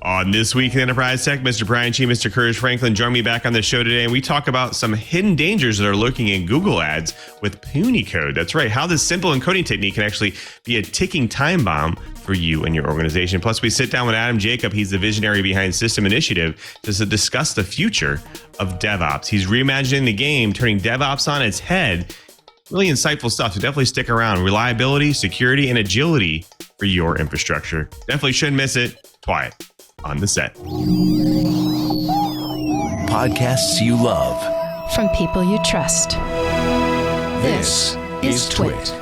On This Week in Enterprise Tech, Mr. Brian Chee, Mr. Curtis Franklin join me back on the show today, and we talk about some hidden dangers that are lurking in Google ads with punycode. That's right, how this simple encoding technique can actually be a ticking time bomb for you and your organization. Plus, we sit down with Adam Jacob. He's the visionary behind System Initiative to discuss the future of DevOps. He's reimagining the game, turning DevOps on its head. Really insightful stuff, so definitely stick around. Reliability, security, and agility for your infrastructure. Definitely shouldn't miss it. TWiET on the set. Podcasts you love from people you trust. This is TWiT.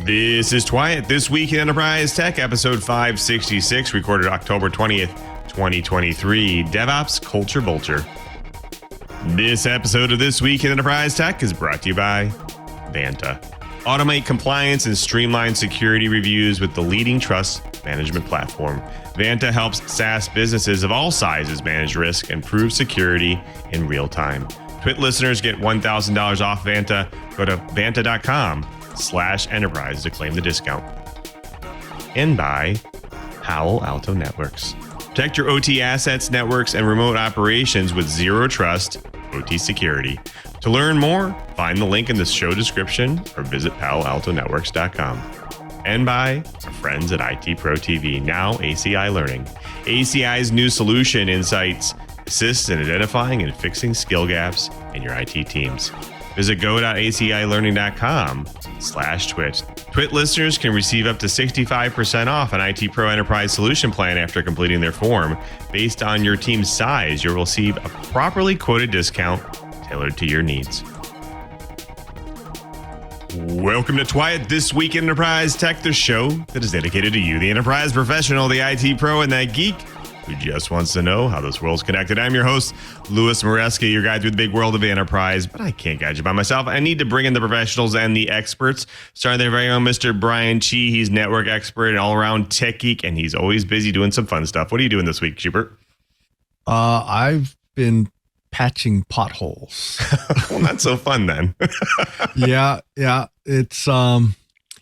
This is TWiET, This Week in Enterprise Tech, episode 566, recorded October 20th, 2023. DevOps Culture Vulture. This episode of This Week in Enterprise Tech is brought to you by Vanta. Automate compliance and streamline security reviews with the leading trust management platform. Vanta helps SaaS businesses of all sizes manage risk and prove security in real time. TWiT listeners get $1,000 off Vanta. Go to vanta.com/enterprise to claim the discount. And by Palo Alto Networks. Protect your OT assets, networks, and remote operations with zero trust OT security. To learn more, find the link in the show description or visit paloaltonetworks.com. And by our friends at IT Pro TV, now ACI Learning. ACI's new solution insights assists in identifying and fixing skill gaps in your IT teams. Visit go.acilearning.com/TWiT. TWiT listeners can receive up to 65% off an IT Pro Enterprise Solution Plan after completing their form. Based on your team's size, you'll receive a properly quoted discount tailored to your needs. Welcome to TWiET, This Week in Enterprise Tech, the show that is dedicated to you, the enterprise professional, the IT pro, and that geek who just wants to know how this world's connected. I'm your host, Louis Maresca, your guide through the big world of the enterprise, but I can't guide you by myself. I need to bring in the professionals and the experts. Starting their very own Mr. Brian Chee. He's network expert and all-around tech geek, and he's always busy doing some fun stuff. What are you doing this week, Schubert? I've been patching potholes. Well, not so fun then. Yeah. It's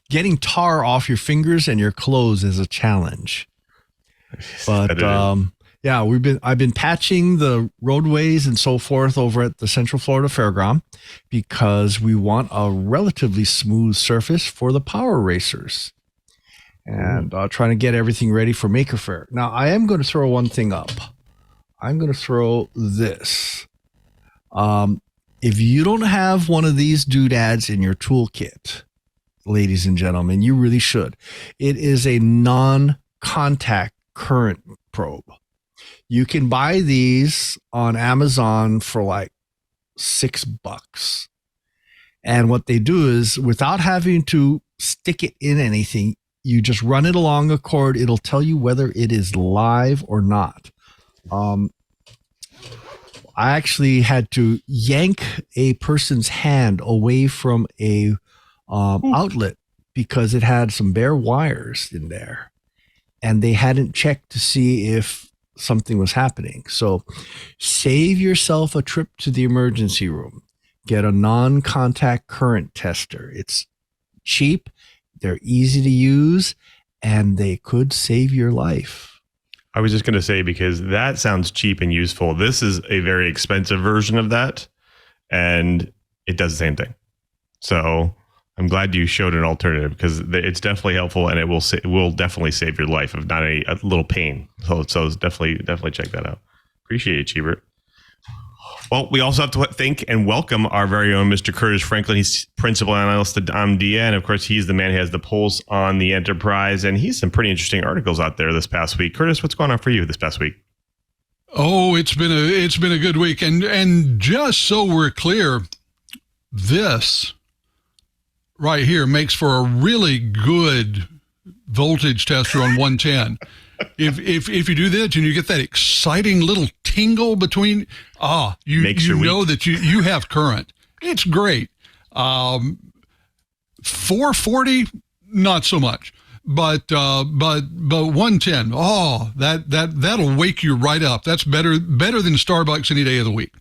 getting tar off your fingers and your clothes is a challenge. But I've been patching the roadways and so forth over at the Central Florida Fairground because we want a relatively smooth surface for the power racers, and trying to get everything ready for Maker Faire. Now, I am going to throw one thing up. I'm going to throw this. If you don't have one of these doodads in your toolkit, ladies and gentlemen, you really should. It is a non-contact current probe. You can buy these on Amazon for like $6. And what they do is, without having to stick it in anything, you just run it along a cord. It'll tell you whether it is live or not. I actually had to yank a person's hand away from a outlet because it had some bare wires in there, and they hadn't checked to see if something was happening. So save yourself a trip to the emergency room. Get a non-contact current tester. It's cheap, they're easy to use, and they could save your life. I was just going to say, because that sounds cheap and useful. This is a very expensive version of that, and it does the same thing. So I'm glad you showed an alternative, because it's definitely helpful, and it will definitely save your life, if not a little pain. So definitely check that out. Appreciate it, Cheebert. Well, we also have to thank and welcome our very own Mr. Curtis Franklin. He's principal analyst at Omdia, and of course, he's the man who has the pulse on the enterprise, and he's some pretty interesting articles out there this past week. Curtis, what's going on for you this past week? Oh, it's been a good week, and just so we're clear, this right here makes for a really good voltage tester on 110. If you do that and you get that exciting little tingle between, you know that you have current. It's great. 440, not so much. But 110, that'll wake you right up. That's better than Starbucks any day of the week.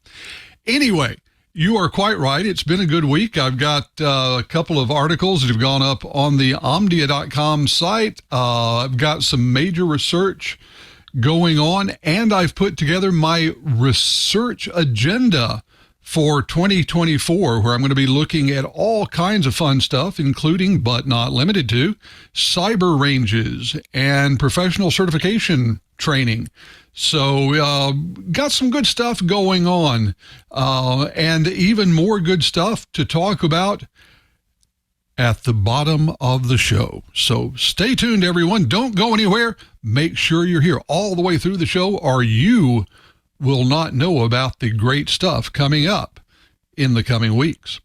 Anyway, You are quite right. It's been a good week. I've got a couple of articles that have gone up on the omdia.com site. I've got some major research going on, and I've put together my research agenda for 2024, where I'm going to be looking at all kinds of fun stuff, including, but not limited to, cyber ranges and professional certification training. So got some good stuff going on, and even more good stuff to talk about at the bottom of the show. So stay tuned, everyone. Don't go anywhere. Make sure you're here all the way through the show, or you will not know about the great stuff coming up in the coming weeks.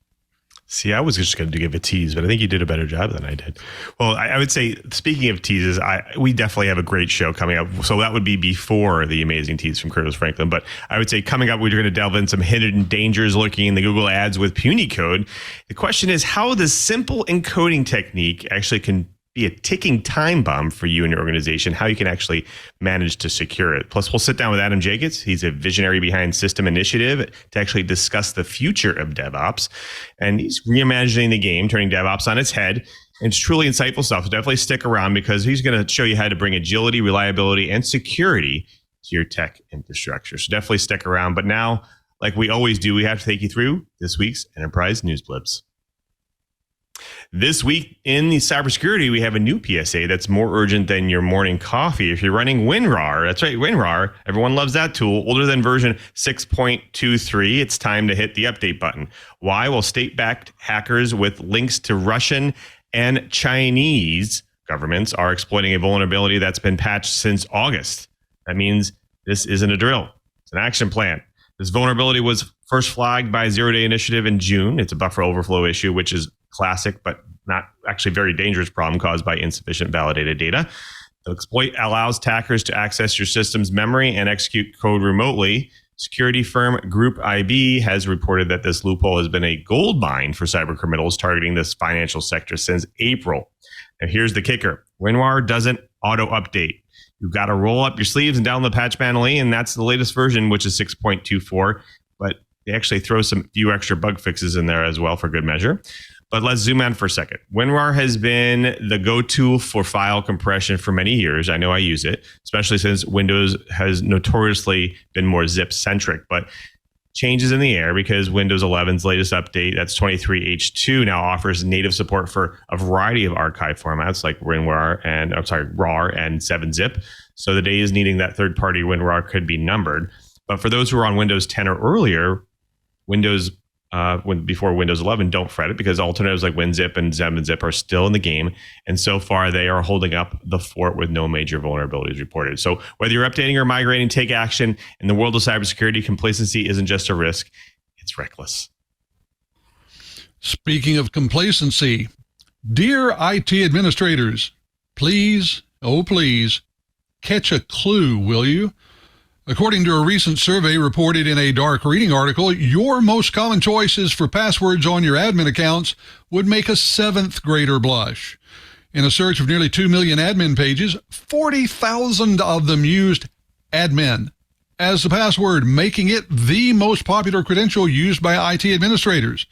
See, I was just going to give a tease, but I think you did a better job than I did. Well, I would say, speaking of teases, we definitely have a great show coming up. So that would be before the amazing tease from Curtis Franklin. But I would say coming up, we're going to delve in some hidden dangers lurking in the Google ads with punycode. The question is how this simple encoding technique actually can be a ticking time bomb for you and your organization, how you can actually manage to secure it. Plus, we'll sit down with Adam Jacobs. He's a visionary behind System Initiative to actually discuss the future of DevOps. And he's reimagining the game, turning DevOps on its head. And it's truly insightful stuff. So definitely stick around because he's going to show you how to bring agility, reliability, and security to your tech infrastructure. So definitely stick around. But now, like we always do, we have to take you through this week's Enterprise News Blips. This week in the cybersecurity, we have a new PSA that's more urgent than your morning coffee. If you're running Winrar, that's right, Winrar, everyone loves that tool. Older than version 6.23, it's time to hit the update button. Why? Well, state-backed hackers with links to Russian and Chinese governments are exploiting a vulnerability that's been patched since August. That means this isn't a drill. It's an action plan. This vulnerability was first flagged by Zero Day Initiative in June. It's a buffer overflow issue, which is classic, but not actually very dangerous problem caused by insufficient validated data. The exploit allows attackers to access your system's memory and execute code remotely. Security firm Group IB has reported that this loophole has been a gold mine for cyber criminals targeting this financial sector since April. Now here's the kicker. Winrar doesn't auto-update. You've got to roll up your sleeves and download the patch manually, and that's the latest version, which is 6.24. But they actually throw some few extra bug fixes in there as well for good measure. But let's zoom in for a second. Winrar has been the go-to for file compression for many years. I know I use it, especially since Windows has notoriously been more zip-centric. But changes in the air because Windows 11's latest update, that's 23H2, now offers native support for a variety of archive formats like WinRAR and RAR and 7-zip. So the days needing that third-party WinRAR could be numbered. But for those who are on Windows 10 or earlier, before Windows 11, don't fret it because alternatives like WinZip and 7-zip are still in the game. And so far, they are holding up the fort with no major vulnerabilities reported. So whether you're updating or migrating, take action. In the world of cybersecurity, complacency isn't just a risk, it's reckless. Speaking of complacency, dear IT administrators, please, oh please, catch a clue, will you? According to a recent survey reported in a Dark Reading article, your most common choices for passwords on your admin accounts would make a 7th grader blush. In a search of nearly 2 million admin pages, 40,000 of them used admin as the password, making it the most popular credential used by IT administrators.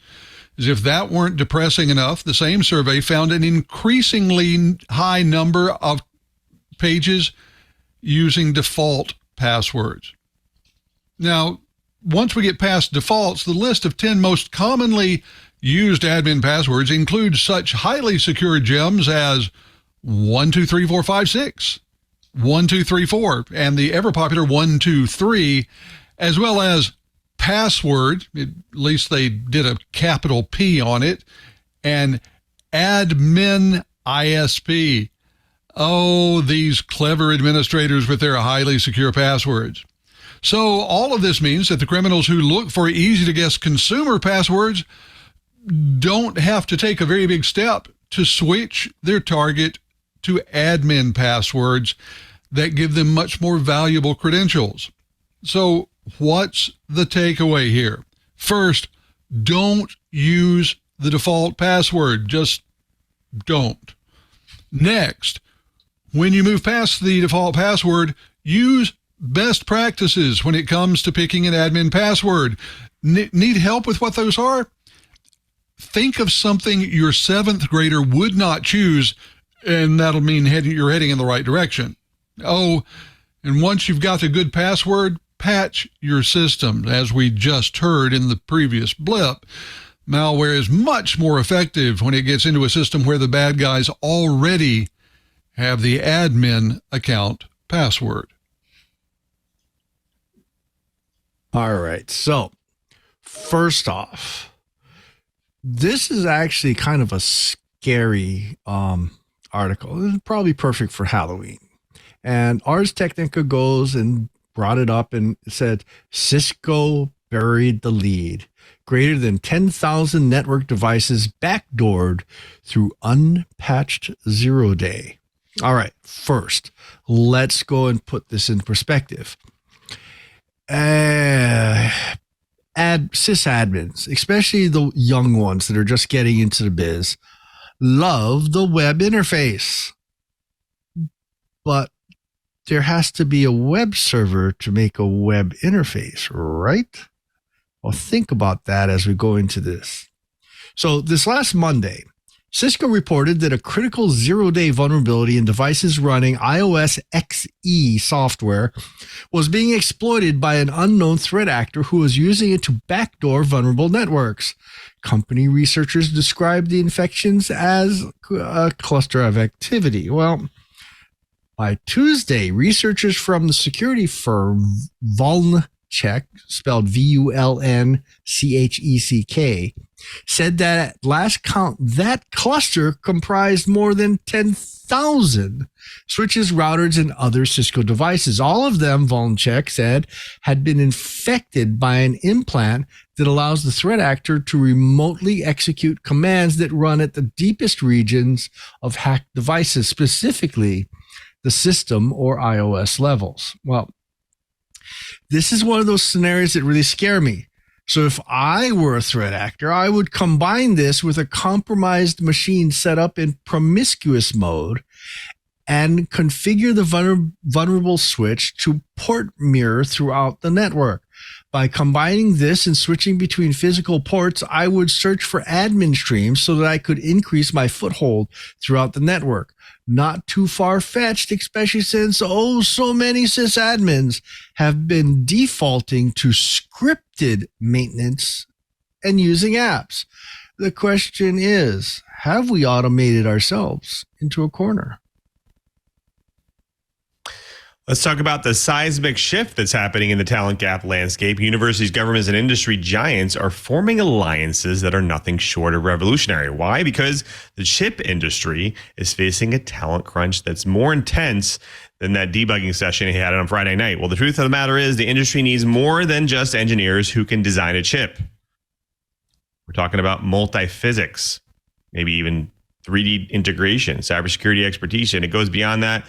As if that weren't depressing enough, the same survey found an increasingly high number of pages using default passwords. Now, once we get past defaults, the list of 10 most commonly used admin passwords includes such highly secure gems as 123456, 1234, and the ever popular 123, as well as password, at least they did a capital P on it, and admin ISP. Oh, these clever administrators with their highly secure passwords. So all of this means that the criminals who look for easy-to-guess consumer passwords don't have to take a very big step to switch their target to admin passwords that give them much more valuable credentials. So what's the takeaway here? First, don't use the default password. Just don't. Next, when you move past the default password, use best practices when it comes to picking an admin password. Need help with what those are? Think of something your 7th grader would not choose, and that'll mean you're heading in the right direction. Oh, and once you've got the good password, patch your system. As we just heard in the previous blip, malware is much more effective when it gets into a system where the bad guys already have the admin account password. All right. So, first off, this is actually kind of a scary article. This is probably perfect for Halloween. And Ars Technica goes and brought it up and said, Cisco buried the lead. Greater than 10,000 network devices backdoored through unpatched 0-day. All right, first, let's go and put this in perspective. Sysadmins, especially the young ones that are just getting into the biz, love the web interface. But there has to be a web server to make a web interface, right? Well, think about that as we go into this. So this last Monday, Cisco reported that a critical 0-day vulnerability in devices running iOS XE software was being exploited by an unknown threat actor who was using it to backdoor vulnerable networks. Company researchers described the infections as a cluster of activity. Well, by Tuesday, researchers from the security firm Vulture, spelled VULNCHECK, said that at last count, that cluster comprised more than 10,000 switches, routers, and other Cisco devices. All of them, Vulture said, had been infected by an implant that allows the threat actor to remotely execute commands that run at the deepest regions of hacked devices, specifically the system or iOS levels. Well, this is one of those scenarios that really scare me. So if I were a threat actor, I would combine this with a compromised machine set up in promiscuous mode and configure the vulnerable switch to port mirror throughout the network. By combining this and switching between physical ports, I would search for admin streams so that I could increase my foothold throughout the network. Not too far-fetched, especially since, so many sysadmins have been defaulting to scripted maintenance and using apps. The question is, have we automated ourselves into a corner? Let's talk about the seismic shift that's happening in the talent gap landscape. Universities, governments, and industry giants are forming alliances that are nothing short of revolutionary. Why? Because the chip industry is facing a talent crunch that's more intense than that debugging session he had on Friday night. Well, the truth of the matter is the industry needs more than just engineers who can design a chip. We're talking about multi-physics, maybe even 3D integration, cybersecurity expertise, and it goes beyond that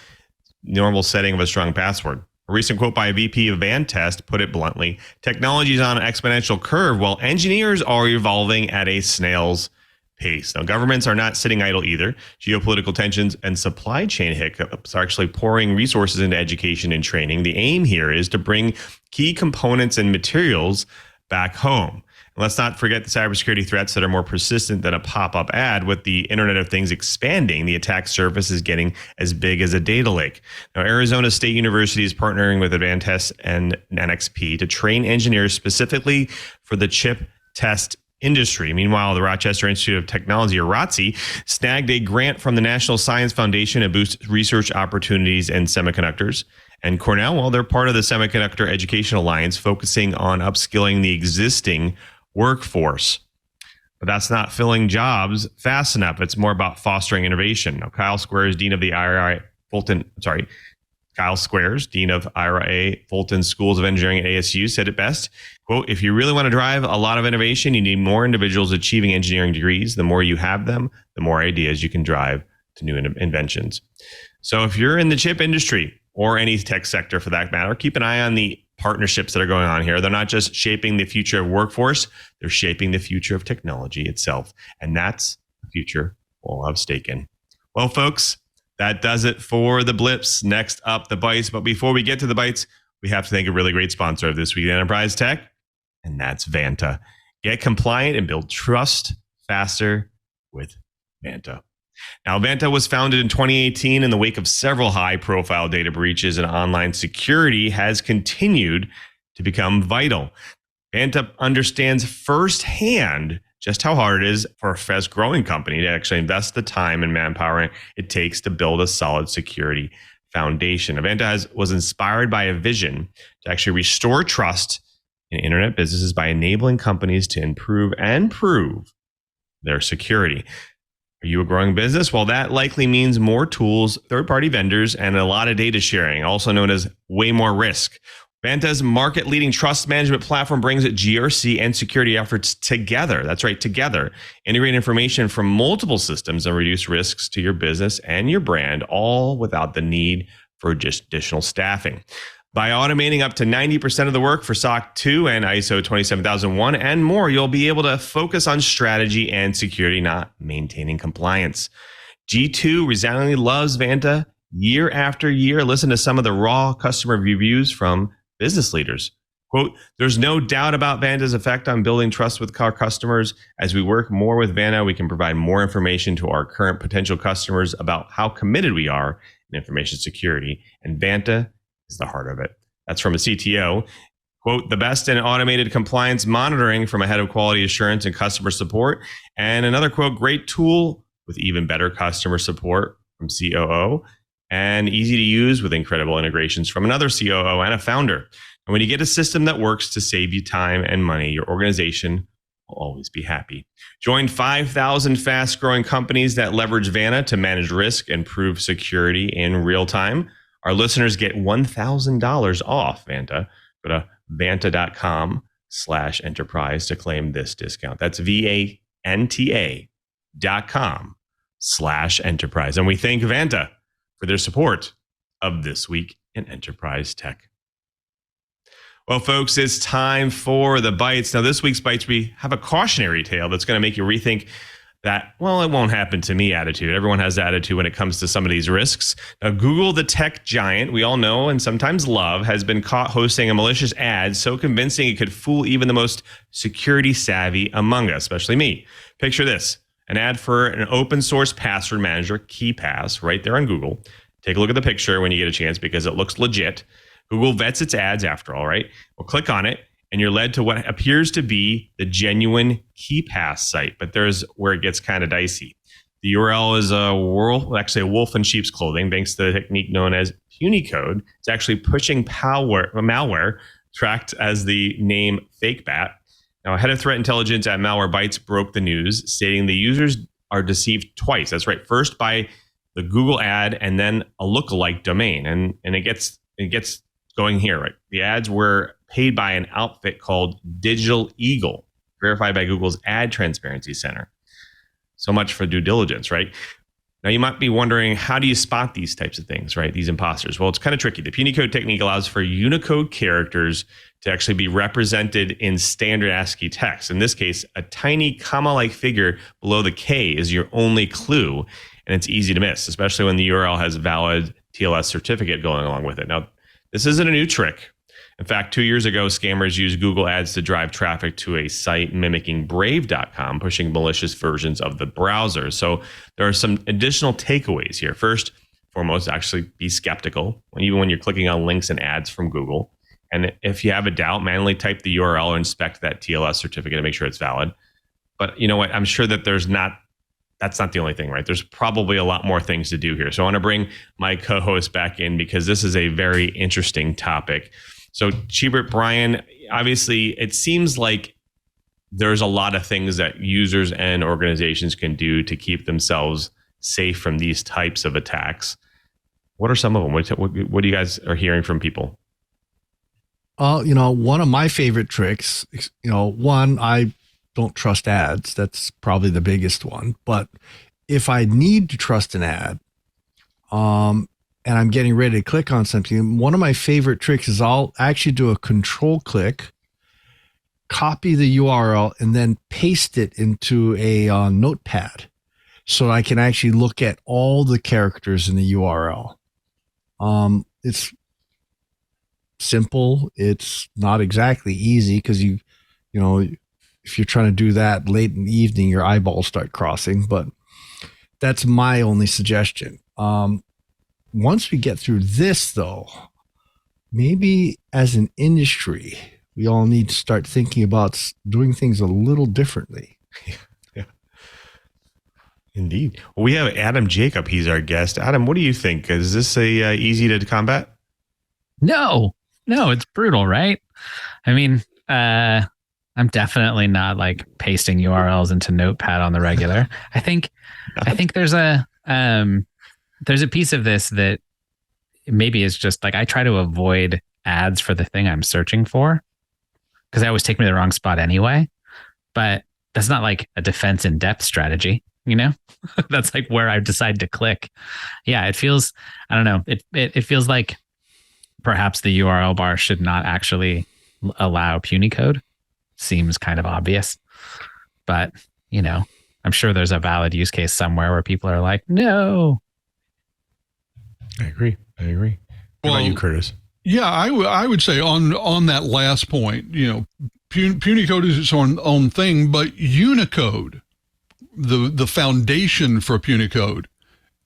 normal setting of a strong password. A recent quote by a VP of Advantest put it bluntly: technology is on an exponential curve while engineers are evolving at a snail's pace. Now, governments are not sitting idle either. Geopolitical tensions and supply chain hiccups are actually pouring resources into education and training. The aim here is to bring key components and materials back home. Let's not forget the cybersecurity threats that are more persistent than a pop-up ad. With the Internet of Things expanding, the attack surface is getting as big as a data lake. Now, Arizona State University is partnering with Advantest and NXP to train engineers specifically for the chip test industry. Meanwhile, the Rochester Institute of Technology, or ROTC, snagged a grant from the National Science Foundation to boost research opportunities in semiconductors. And Cornell, well, they're part of the Semiconductor Education Alliance, focusing on upskilling the existing workforce. But that's not filling jobs fast enough. It's more about fostering innovation. Now, Kyle Squares, Dean of IRA Fulton Schools of Engineering at ASU, said it best, quote, if you really want to drive a lot of innovation, you need more individuals achieving engineering degrees. The more you have them, the more ideas you can drive to new inventions. So if you're in the chip industry or any tech sector for that matter, keep an eye on the partnerships that are going on here. They're not just shaping the future of workforce, they're shaping the future of technology itself. And that's the future we'll have stake in. Well, folks, that does it for the blips. Next up, the bites. But before we get to the bites, we have to thank a really great sponsor of This Week in Enterprise Tech, and that's Vanta. Get compliant and build trust faster with Vanta. Now, Vanta was founded in 2018 in the wake of several high-profile data breaches, and online security has continued to become vital. Vanta understands firsthand just how hard it is for a fast-growing company to actually invest the time and manpower it takes to build a solid security foundation. Vanta was inspired by a vision to actually restore trust in internet businesses by enabling companies to improve and prove their security. Are you a growing business? Well, that likely means more tools, third-party vendors, and a lot of data sharing, also known as way more risk. Vanta's market-leading trust management platform brings GRC and security efforts together. That's right, together. Integrate information from multiple systems and reduce risks to your business and your brand, all without the need for just additional staffing. By automating up to 90% of the work for SOC 2 and ISO 27001 and more, you'll be able to focus on strategy and security, not maintaining compliance. G2 resoundingly loves Vanta year after year. Listen to some of the raw customer reviews from business leaders. Quote, there's no doubt about Vanta's effect on building trust with our customers. As we work more with Vanta, we can provide more information to our current potential customers about how committed we are in information security. And Vanta is the heart of it. That's from a CTO. Quote, the best in automated compliance monitoring from a head of quality assurance and customer support. And another quote, great tool with even better customer support from COO, and easy to use with incredible integrations from another COO and a founder. And when you get a system that works to save you time and money, your organization will always be happy. Join 5,000 fast-growing companies that leverage Vanta to manage risk and prove security in real time. Our listeners get $1,000 off Vanta. Go to vanta.com/enterprise to claim this discount. That's VANTA.com/enterprise. And we thank Vanta for their support of This Week in Enterprise Tech. Well, folks, it's time for the bites. Now, this week's bites, we have a cautionary tale that's going to make you rethink that, well, it won't happen to me attitude. Everyone has that attitude when it comes to some of these risks. Now, Google, the tech giant we all know and sometimes love, has been caught hosting a malicious ad so convincing it could fool even the most security savvy among us, especially me. Picture this, an ad for an open source password manager, KeePass, right there on Google. Take a look at the picture when you get a chance because it looks legit. Google vets its ads after all, right? Well, click on it, and you're led to what appears to be the genuine KeePass site, but there's where it gets kind of dicey. The URL is a wolf in sheep's clothing, thanks to the technique known as punycode. It's actually pushing malware, tracked as the name FakeBat. Now, head of threat intelligence at Malwarebytes broke the news, stating the users are deceived twice. That's right, first by the Google ad and then a lookalike domain, and it gets going here, right? The ads were paid by an outfit called Digital Eagle, verified by Google's Ad Transparency Center. So much for due diligence, right? Now, you might be wondering, how do you spot these types of things, right? These imposters. Well, it's kind of tricky. The punycode technique allows for Unicode characters to actually be represented in standard ASCII text. In this case, a tiny comma-like figure below the K is your only clue, and it's easy to miss, especially when the URL has a valid TLS certificate going along with it. Now, this isn't a new trick. In fact, 2 years ago, scammers used Google Ads to drive traffic to a site mimicking Brave.com, pushing malicious versions of the browser. So there are some additional takeaways here. First, foremost, actually be skeptical, even when you're clicking on links and ads from Google. And if you have a doubt, manually type the URL or inspect that TLS certificate to make sure it's valid. But you know what? I'm sure that that's not the only thing, right? There's probably a lot more things to do here. So I want to bring my co-host back in because this is a very interesting topic. So Chee, Brian, obviously it seems like there's a lot of things that users and organizations can do to keep themselves safe from these types of attacks. What are some of them? What do you guys are hearing from people? One of my favorite tricks, one, I don't trust ads. That's probably the biggest one. But if I need to trust an ad, and I'm getting ready to click on something, one of my favorite tricks is I'll actually do a control click, copy the URL, and then paste it into a notepad so I can actually look at all the characters in the URL. It's simple. It's not exactly easy because you You know, if you're trying to do that late in the evening, your eyeballs start crossing. But that's my only suggestion. Once we get through this, though, maybe as an industry, we all need to start thinking about doing things a little differently. Yeah. Indeed. Well, we have Adam Jacob. He's our guest. Adam, what do you think? Is this easy to combat? No, it's brutal, right? I mean, I'm definitely not like pasting URLs into Notepad on the regular. I think there's a piece of this that maybe is just like I try to avoid ads for the thing I'm searching for because they always take me to the wrong spot anyway. But that's not like a defense in depth strategy, you know? That's like where I decide to click. Yeah, it feels, I don't know, it feels like perhaps the URL bar should not actually allow punycode. Seems kind of obvious, but you know, I'm sure there's a valid use case somewhere where people are like, no. I agree. What about you, Curtis? Yeah, I would say on that last point, you know, punycode is its own thing, but Unicode, the foundation for punycode,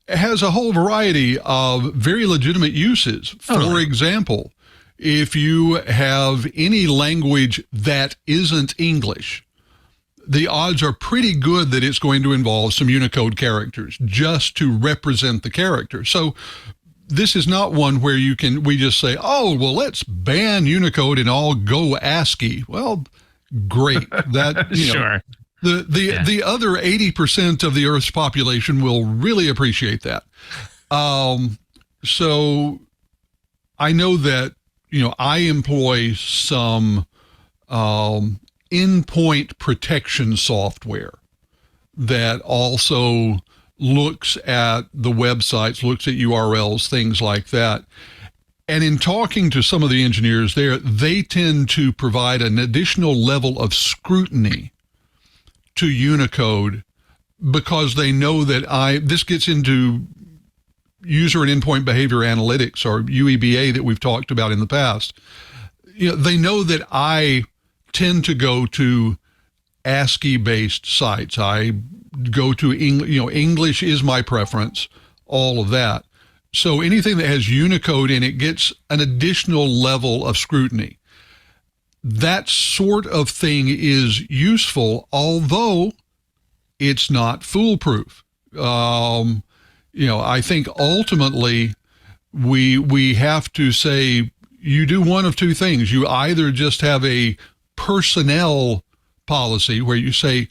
has a whole variety of very legitimate uses. For example, if you have any language that isn't English, the odds are pretty good that it's going to involve some Unicode characters just to represent the character. So this is not one where we just say, oh, well, let's ban Unicode and all go ASCII. Well, great. That, you know, Sure. The other 80% of the Earth's population will really appreciate that. So I know that, you know, I employ some endpoint protection software that also looks at the websites, looks at URLs, things like that. And in talking to some of the engineers there, they tend to provide an additional level of scrutiny to Unicode because they know that this gets into user and endpoint behavior analytics, or UEBA, that we've talked about in the past. You know, they know that I tend to go to ASCII-based sites. I go to English is my preference, all of that. So anything that has Unicode in it gets an additional level of scrutiny. That sort of thing is useful, although it's not foolproof. You know, I think ultimately we have to say you do one of two things. You either just have a personnel policy where you say,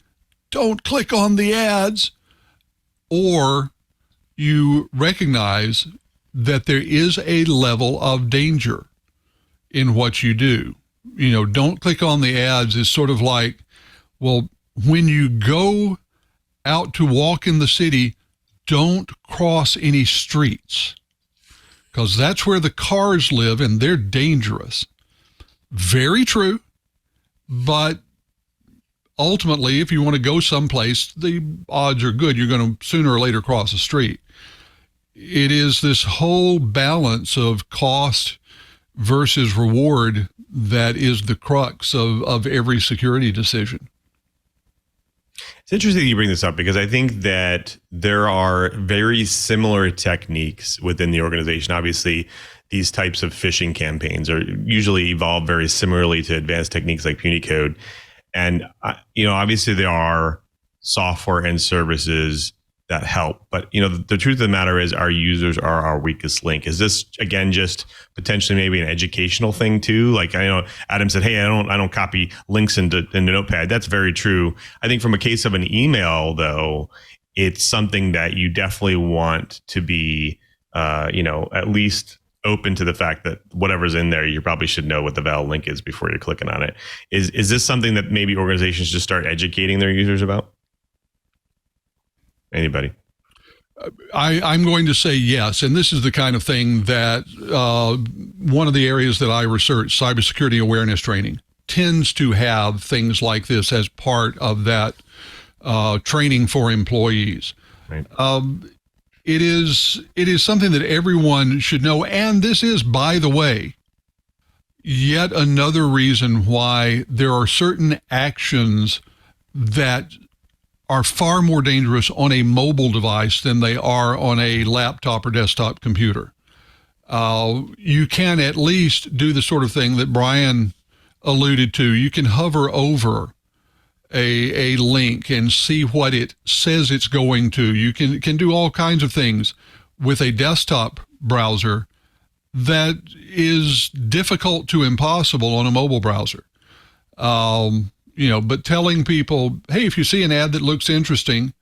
don't click on the ads, or you recognize that there is a level of danger in what you do. You know, don't click on the ads is sort of like, well, when you go out to walk in the city, don't cross any streets because that's where the cars live and they're dangerous. Very true. But ultimately, if you want to go someplace, the odds are good you're going to sooner or later cross a street. It is this whole balance of cost versus reward that is the crux of every security decision. It's interesting you bring this up because I think that there are very similar techniques within the organization. Obviously, these types of phishing campaigns are usually evolved very similarly to advanced techniques like punycode. And, you know, obviously there are software and services that help. But, you know, the truth of the matter is our users are our weakest link. Is this, again, just potentially maybe an educational thing too? Like, I know Adam said, hey, I don't copy links into Notepad. That's very true. I think from a case of an email, though, it's something that you definitely want to be, you know, at least open to the fact that whatever's in there, you probably should know what the valid link is before you're clicking on it. Is this something that maybe organizations just start educating their users about? Anybody? I'm going to say yes. And this is the kind of thing that one of the areas that I research, cybersecurity awareness training, tends to have things like this as part of that training for employees. Right. It is something that everyone should know. And this is, by the way, yet another reason why there are certain actions that are far more dangerous on a mobile device than they are on a laptop or desktop computer. You can at least do the sort of thing that Brian alluded to. You can hover over a link and see what it says it's going to. You can do all kinds of things with a desktop browser that is difficult to impossible on a mobile browser. But telling people, hey, if you see an ad that looks interesting,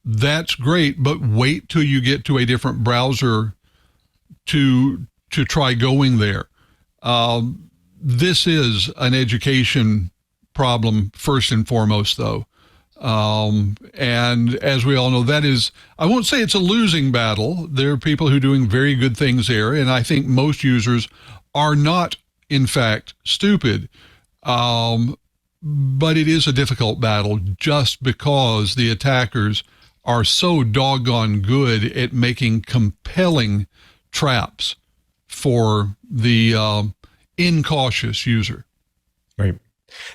that's great, but wait till you get to a different browser to try going there. This is an education problem first and foremost, though. And as we all know, that is, I won't say it's a losing battle. There are people who are doing very good things there, and I think most users are not, in fact, stupid. But it is a difficult battle just because the attackers are so doggone good at making compelling traps for the incautious user. Right.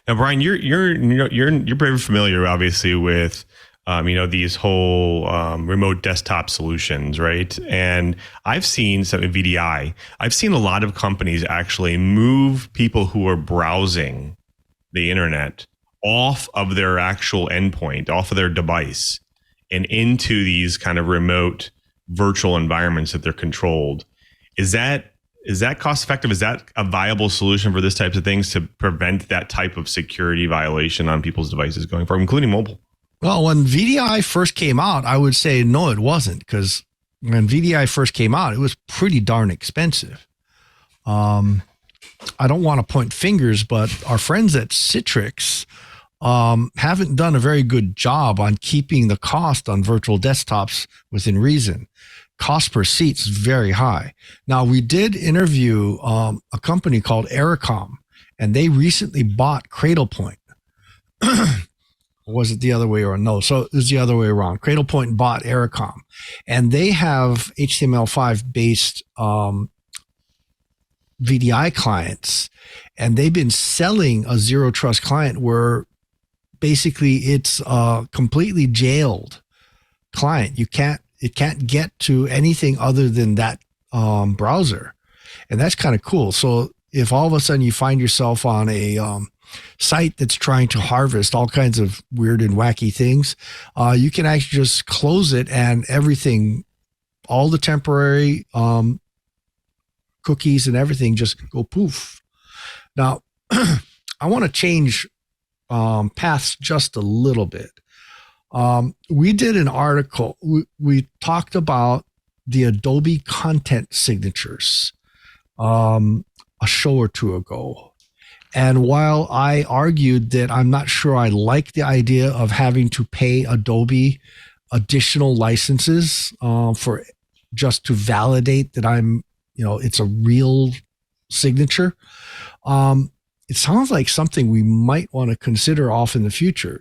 Now, Brian, you're very familiar, obviously, with these whole remote desktop solutions, right? And I've seen some VDI. I've seen a lot of companies actually move people who are browsing the internet off of their actual endpoint, off of their device, and into these kind of remote virtual environments that they're controlled. Is that cost effective? Is that a viable solution for this types of things to prevent that type of security violation on people's devices going forward, including mobile? Well, when VDI first came out, I would say no, it wasn't, because when VDI first came out, it was pretty darn expensive. I don't want to point fingers, but our friends at Citrix haven't done a very good job on keeping the cost on virtual desktops within reason. Cost per seat is very high. Now, we did interview a company called Ericom, and they recently bought Cradlepoint. Or was it the other way around? No, so it was the other way around. Cradlepoint bought Ericom, and they have HTML5 based VDI clients, and they've been selling a zero trust client where basically it's a completely jailed client. It can't get to anything other than that browser. And that's kind of cool. So if all of a sudden you find yourself on a site that's trying to harvest all kinds of weird and wacky things, you can actually just close it, and everything, all the temporary cookies and everything just go poof. Now, I want to change paths just a little bit. We did an article. We talked about the Adobe content signatures a show or two ago. And while I argued that I'm not sure I like the idea of having to pay Adobe additional licenses for just to validate that it's a real signature, it sounds like something we might want to consider off in the future.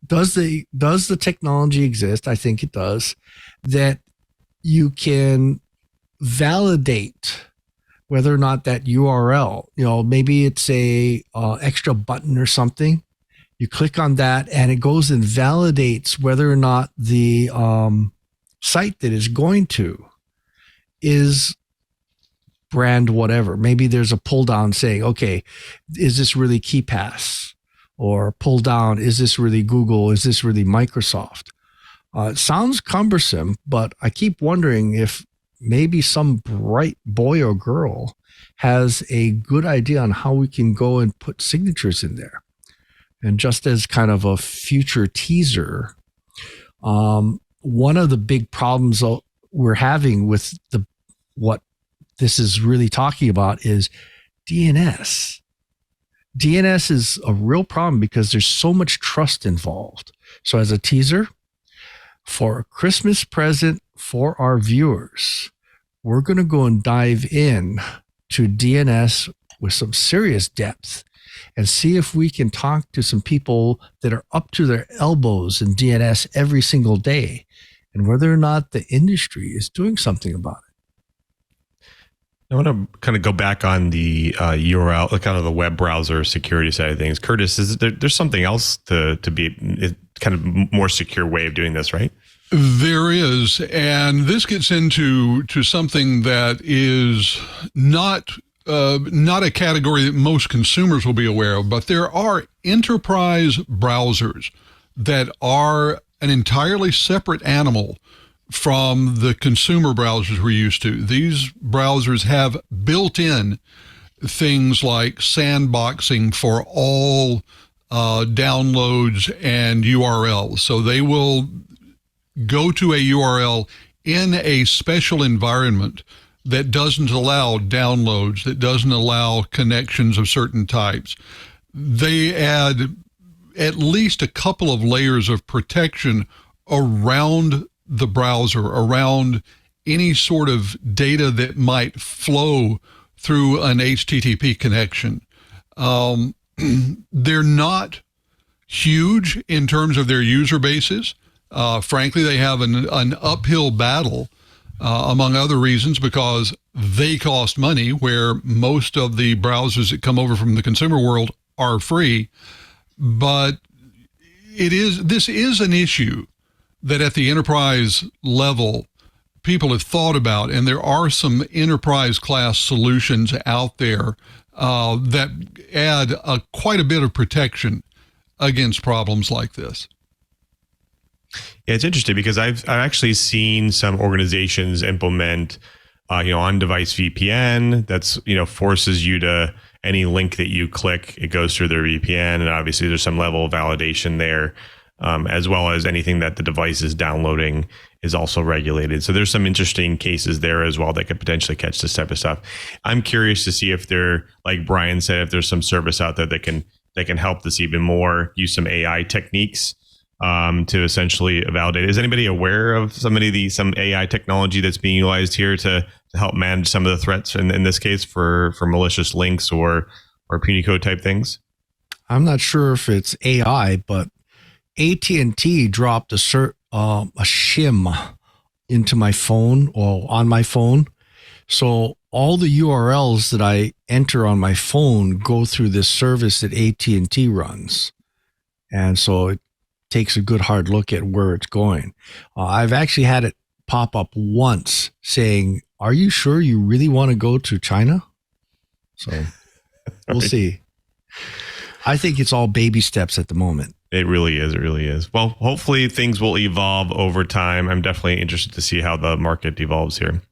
Does the technology exist? I think it does, that you can validate whether or not that URL, maybe it's a extra button or something. You click on that and it goes and validates whether or not the site that is going to is brand whatever. Maybe there's a pull down saying, okay, is this really KeePass? Or pull down, is this really Google? Is this really Microsoft? It sounds cumbersome, but I keep wondering if maybe some bright boy or girl has a good idea on how we can go and put signatures in there. And just as kind of a future teaser, one of the big problems we're having with what this is really talking about is DNS. DNS is a real problem because there's so much trust involved. So as a teaser, for a Christmas present for our viewers, we're going to go and dive in to DNS with some serious depth and see if we can talk to some people that are up to their elbows in DNS every single day and whether or not the industry is doing something about it. I want to kind of go back on the URL, kind of the web browser security side of things. Curtis, there's something else to be kind of more secure way of doing this, right? There is, and this gets into something that is not a category that most consumers will be aware of, but there are enterprise browsers that are an entirely separate animal from the consumer browsers we're used to. These browsers have built-in things like sandboxing for all downloads and URLs. So they will go to a URL in a special environment that doesn't allow downloads, that doesn't allow connections of certain types. They add at least a couple of layers of protection around the browser, around any sort of data that might flow through an HTTP connection. They're not huge in terms of their user bases. Frankly, they have an uphill battle, among other reasons, because they cost money, where most of the browsers that come over from the consumer world are free. But this is an issue that at the enterprise level, people have thought about, and there are some enterprise class solutions out there that add quite a bit of protection against problems like this. Yeah, it's interesting because I've actually seen some organizations implement, on-device VPN that's, forces you to, any link that you click, it goes through their VPN. And obviously there's some level of validation there, as well as anything that the device is downloading is also regulated. So there's some interesting cases there as well that could potentially catch this type of stuff. I'm curious to see if there, like Brian said, if there's some service out there that can help this even more, use some AI techniques to essentially validate. Is anybody aware of some AI technology that's being utilized here to help manage some of the threats in this case for malicious links or punycode type things? I'm not sure if it's AI, but AT&T dropped a shim into my phone or on my phone. So all the URLs that I enter on my phone go through this service that AT&T runs. And so it takes a good hard look at where it's going. I've actually had it pop up once saying, "Are you sure you really want to go to China?" So we'll see. I think it's all baby steps at the moment. It really is. It really is. Well, hopefully things will evolve over time. I'm definitely interested to see how the market evolves here.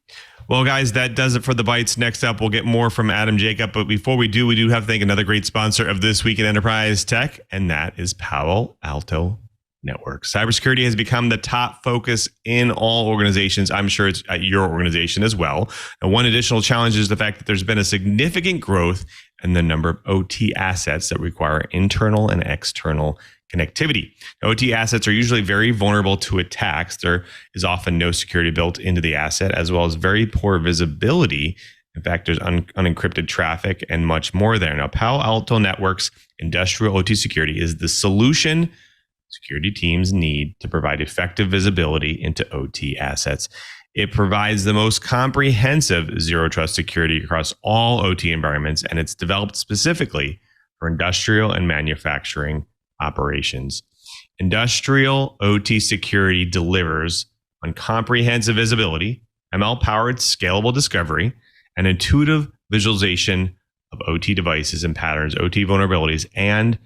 Well, guys, that does it for the Bites. Next up, we'll get more from Adam Jacob. But before we do have to thank another great sponsor of This Week in Enterprise Tech, and that is Palo Alto Networks. Cybersecurity has become the top focus in all organizations. I'm sure it's at your organization as well. And one additional challenge is the fact that there's been a significant growth in the number of OT assets that require internal and external connectivity. OT assets are usually very vulnerable to attacks. There is often no security built into the asset, as well as very poor visibility. In fact, there's unencrypted traffic and much more there. Now, Palo Alto Networks industrial OT security is the solution security teams need to provide effective visibility into OT assets. It provides the most comprehensive zero trust security across all OT environments, and it's developed specifically for industrial and manufacturing operations. Industrial OT security delivers on comprehensive visibility, ML-powered scalable discovery, and intuitive visualization of OT devices and patterns, OT vulnerabilities, and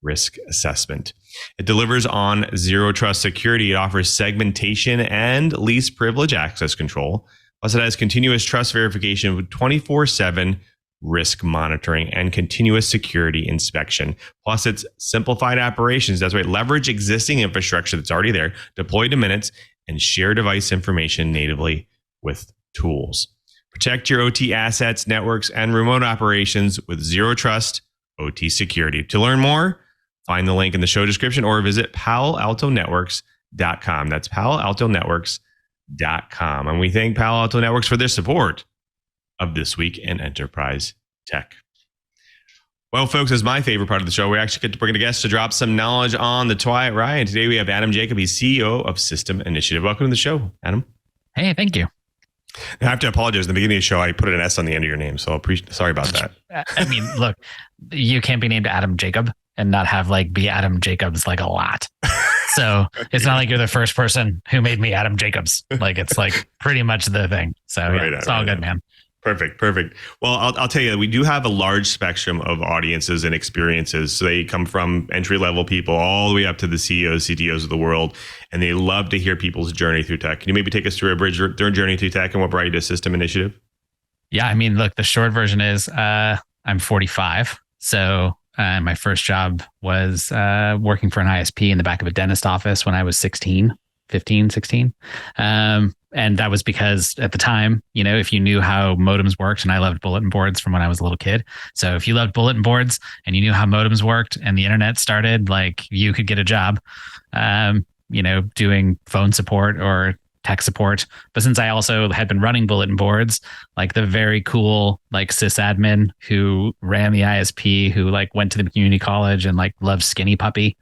risk assessment. It delivers on zero trust security. It offers segmentation and least privilege access control. Plus, it has continuous trust verification with 24/7 risk monitoring and continuous security inspection. Plus, it's simplified operations. That's right. Leverage existing infrastructure that's already there, deploy to minutes, and share device information natively with tools. Protect your OT assets, networks, and remote operations with zero trust OT security. To learn more, find the link in the show description or visit paloaltonetworks.com. That's paloaltonetworks.com. And we thank Palo Alto Networks for their support of This Week in Enterprise Tech. Well, folks, as my favorite part of the show, we actually get to bring a guest to drop some knowledge on the TWiET. And today we have Adam Jacob. He's CEO of System Initiative. Welcome to the show, Adam. Hey, thank you. I have to apologize. In the beginning of the show, I put an S on the end of your name, so sorry about that. I mean, look, you can't be named Adam Jacob and not have like be Adam Jacobs like a lot. So it's not like you're the first person who made me Adam Jacobs. Like it's like pretty much the thing. So yeah, it's all good, man. Perfect. Well, I'll tell you, we do have a large spectrum of audiences and experiences. So they come from entry-level people all the way up to the CEOs, CTOs of the world, and they love to hear people's journey through tech. Can you maybe take us through their journey through tech and what brought you to System Initiative? Yeah, I mean, look, the short version is I'm 45. So my first job was working for an ISP in the back of a dentist office when I was 16. And that was because at the time, you know, if you knew how modems worked, and I loved bulletin boards from when I was a little kid. So if you loved bulletin boards and you knew how modems worked and the internet started, like you could get a job, you know, doing phone support or tech support. But since I also had been running bulletin boards, like the very cool, like sysadmin who ran the ISP, who like went to the community college and like loved Skinny Puppy.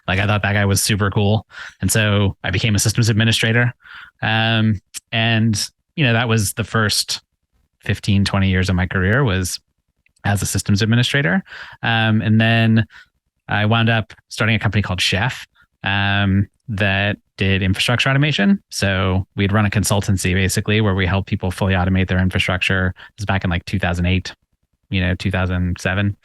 Like I thought that guy was super cool. And so I became a systems administrator. And, you know, that was the first 15, 20 years of my career was as a systems administrator. And then I wound up starting a company called Chef, that did infrastructure automation. So we'd run a consultancy basically where we helped people fully automate their infrastructure. It was back in like 2008, you know, 2007.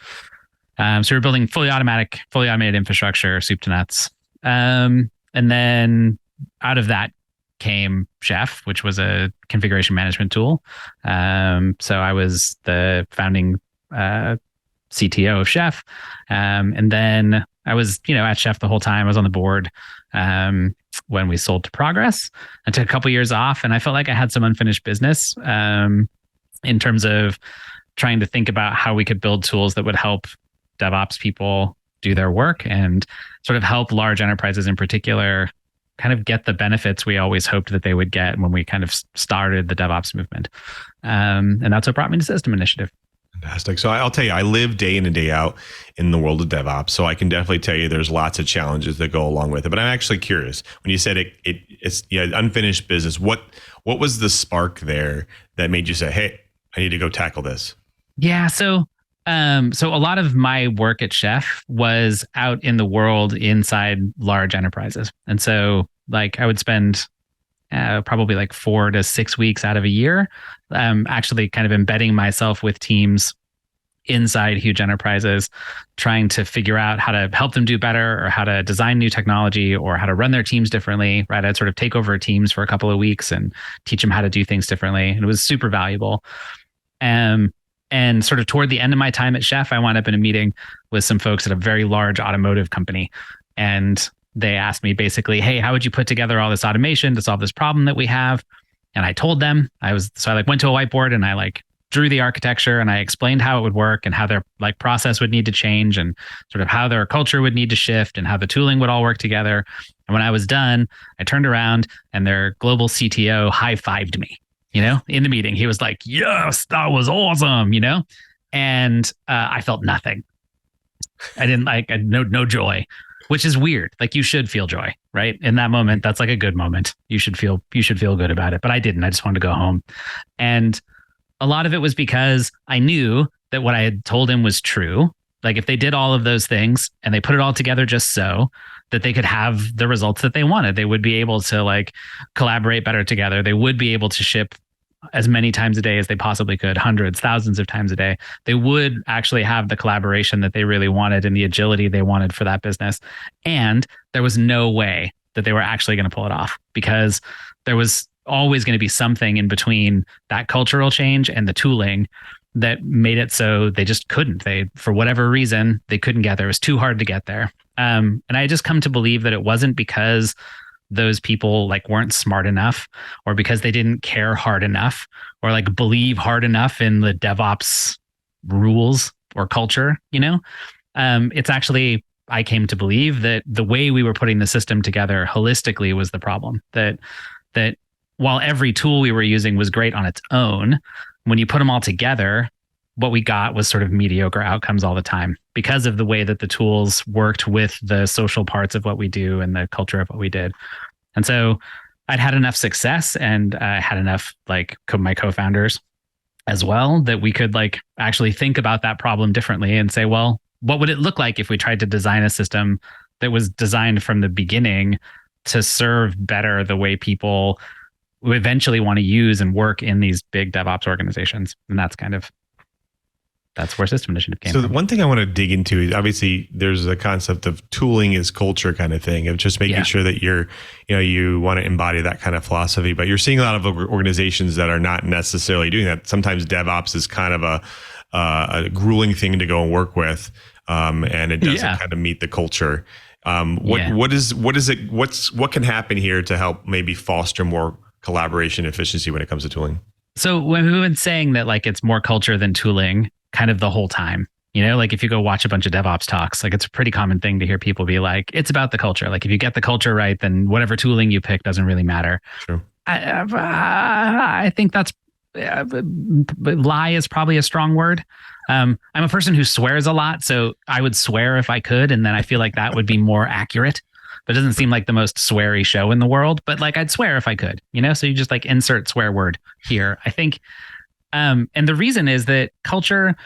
So we were building fully automated infrastructure, soup to nuts. And then out of that came Chef, which was a configuration management tool. So I was the founding CTO of Chef. And then I was, you know, at Chef the whole time. I was on the board when we sold to Progress. I took a couple years off, and I felt like I had some unfinished business in terms of trying to think about how we could build tools that would help DevOps people do their work and sort of help large enterprises in particular kind of get the benefits we always hoped that they would get when we kind of started the DevOps movement. And that's what brought me to System Initiative. Fantastic. So I'll tell you, I live day in and day out in the world of DevOps. So I can definitely tell you there's lots of challenges that go along with it. But I'm actually curious, when you said it's unfinished business, what was the spark there that made you say, hey, I need to go tackle this? Yeah. So a lot of my work at Chef was out in the world inside large enterprises. And so like I would spend probably like 4 to 6 weeks out of a year, actually kind of embedding myself with teams inside huge enterprises, trying to figure out how to help them do better or how to design new technology or how to run their teams differently, right? I'd sort of take over teams for a couple of weeks and teach them how to do things differently. And it was super valuable. And sort of toward the end of my time at Chef, I wound up in a meeting with some folks at a very large automotive company. And they asked me basically, hey, how would you put together all this automation to solve this problem that we have? And I told them I went to a whiteboard and I like drew the architecture and I explained how it would work and how their like process would need to change and sort of how their culture would need to shift and how the tooling would all work together. And when I was done, I turned around and their global CTO high-fived me, you know, in the meeting. He was like, yes, that was awesome, you know? And I felt nothing. I didn't no joy. Which is weird. Like you should feel joy, right? In that moment, that's like a good moment. You should feel good about it. But I didn't. I just wanted to go home. And a lot of it was because I knew that what I had told him was true. Like if they did all of those things and they put it all together just so that they could have the results that they wanted, they would be able to like collaborate better together. They would be able to ship as many times a day as they possibly could, hundreds, thousands of times a day. They would actually have the collaboration that they really wanted and the agility they wanted for that business. And there was no way that they were actually going to pull it off because there was always going to be something in between that cultural change and the tooling that made it so they just couldn't. They, for whatever reason, they couldn't get there. It was too hard to get there. And I just come to believe that it wasn't because those people like weren't smart enough or because they didn't care hard enough or like believe hard enough in the DevOps rules or culture, you know? It's actually, I came to believe that the way we were putting the system together holistically was the problem. That while every tool we were using was great on its own, when you put them all together, what we got was sort of mediocre outcomes all the time because of the way that the tools worked with the social parts of what we do and the culture of what we did. And so I'd had enough success and had enough like my co-founders as well that we could like actually think about that problem differently and say, well, what would it look like if we tried to design a system that was designed from the beginning to serve better the way people who eventually want to use and work in these big DevOps organizations? And that's where System Initiative came from. So one thing I want to dig into is obviously there's a concept of tooling is culture kind of thing, of just making sure that you want to embody that kind of philosophy. But you're seeing a lot of organizations that are not necessarily doing that. Sometimes DevOps is kind of a grueling thing to go and work with, and it doesn't kind of meet the culture. What can happen here to help maybe foster more collaboration efficiency when it comes to tooling? So when we've been saying that like it's more culture than tooling kind of the whole time, like if you go watch a bunch of DevOps talks, like it's a pretty common thing to hear people be like, it's about the culture. Like if you get the culture right, then whatever tooling you pick doesn't really matter. True. I think that's lie is probably a strong word. I'm a person who swears a lot, so I would swear if I could, and then I feel like that would be more accurate. But it doesn't seem like the most sweary show in the world, but like I'd swear if I could, so you just like insert swear word here. I think, and the reason is that culture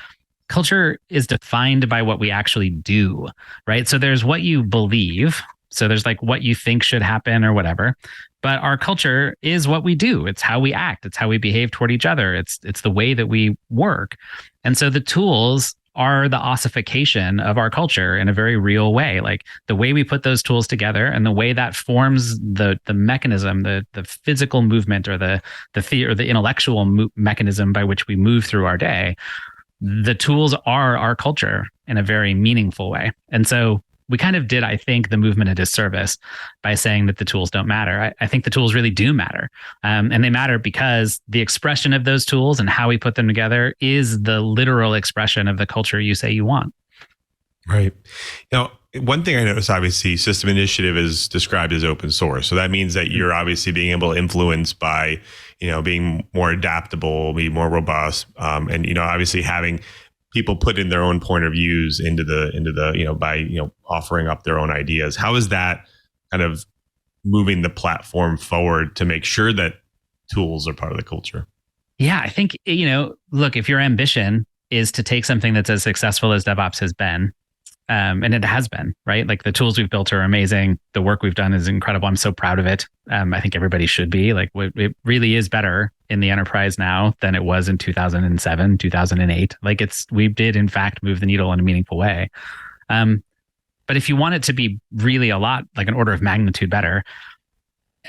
is defined by what we actually do, right? So there's what you believe. So there's like what you think should happen or whatever, but our culture is what we do. It's how we act. It's how we behave toward each other. It's the way that we work. And so the tools are the ossification of our culture in a very real way. Like the way we put those tools together and the way that forms the mechanism, the physical movement or the intellectual mechanism by which we move through our day. The tools are our culture in a very meaningful way. And so we kind of did, I think, the movement a disservice by saying that the tools don't matter. I think the tools really do matter. And they matter because the expression of those tools and how we put them together is the literal expression of the culture you say you want. Right. Now, one thing I noticed, obviously, System Initiative is described as open source. So that means that you're obviously being able to influence by, being more adaptable, be more robust, and, obviously having people put in their own point of views into the by offering up their own ideas. How is that kind of moving the platform forward to make sure that tools are part of the culture? Yeah, I think look, if your ambition is to take something that's as successful as DevOps has been, and it has been, right? Like the tools we've built are amazing. The work we've done is incredible. I'm so proud of it. I think everybody should be. Like it really is better in the enterprise now than it was in 2007, 2008. Like we did in fact move the needle in a meaningful way. But if you want it to be really a lot, like an order of magnitude better,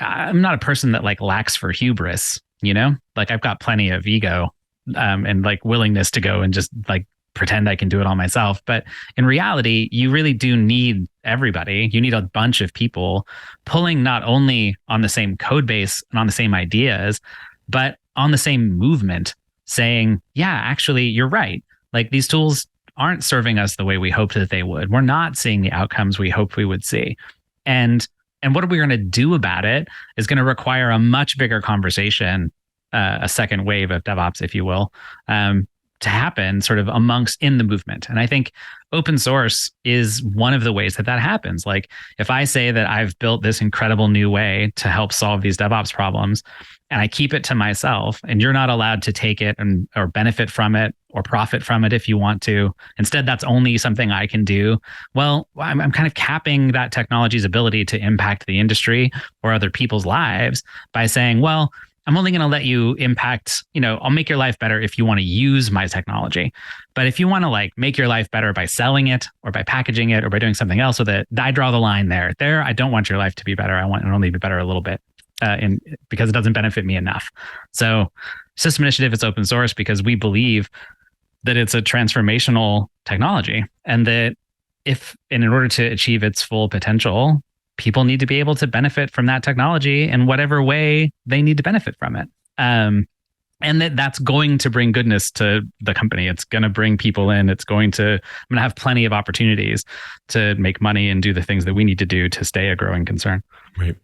I'm not a person that like lacks for hubris, like I've got plenty of ego, and like willingness to go and just like pretend I can do it all myself. But in reality, you really do need everybody. You need a bunch of people pulling not only on the same code base and on the same ideas, but on the same movement saying, yeah, actually, you're right. Like these tools aren't serving us the way we hoped that they would. We're not seeing the outcomes we hoped we would see. And what are we going to do about it is going to require a much bigger conversation, a second wave of DevOps, if you will, to happen sort of amongst in the movement. And I think open source is one of the ways that happens. Like if I say that I've built this incredible new way to help solve these DevOps problems and I keep it to myself and you're not allowed to take it or benefit from it or profit from it if you want to, instead that's only something I can do. Well, I'm kind of capping that technology's ability to impact the industry or other people's lives by saying, well, I'm only going to let you impact, I'll make your life better if you want to use my technology. But if you want to like make your life better by selling it or by packaging it or by doing something else with it, I draw the line there. I don't want your life to be better. I want it only to be better a little bit because it doesn't benefit me enough. So System Initiative is open source because we believe that it's a transformational technology and that in order to achieve its full potential, people need to be able to benefit from that technology in whatever way they need to benefit from it. And that's going to bring goodness to the company. It's going to bring people in. I'm going to have plenty of opportunities to make money and do the things that we need to do to stay a growing concern. Right.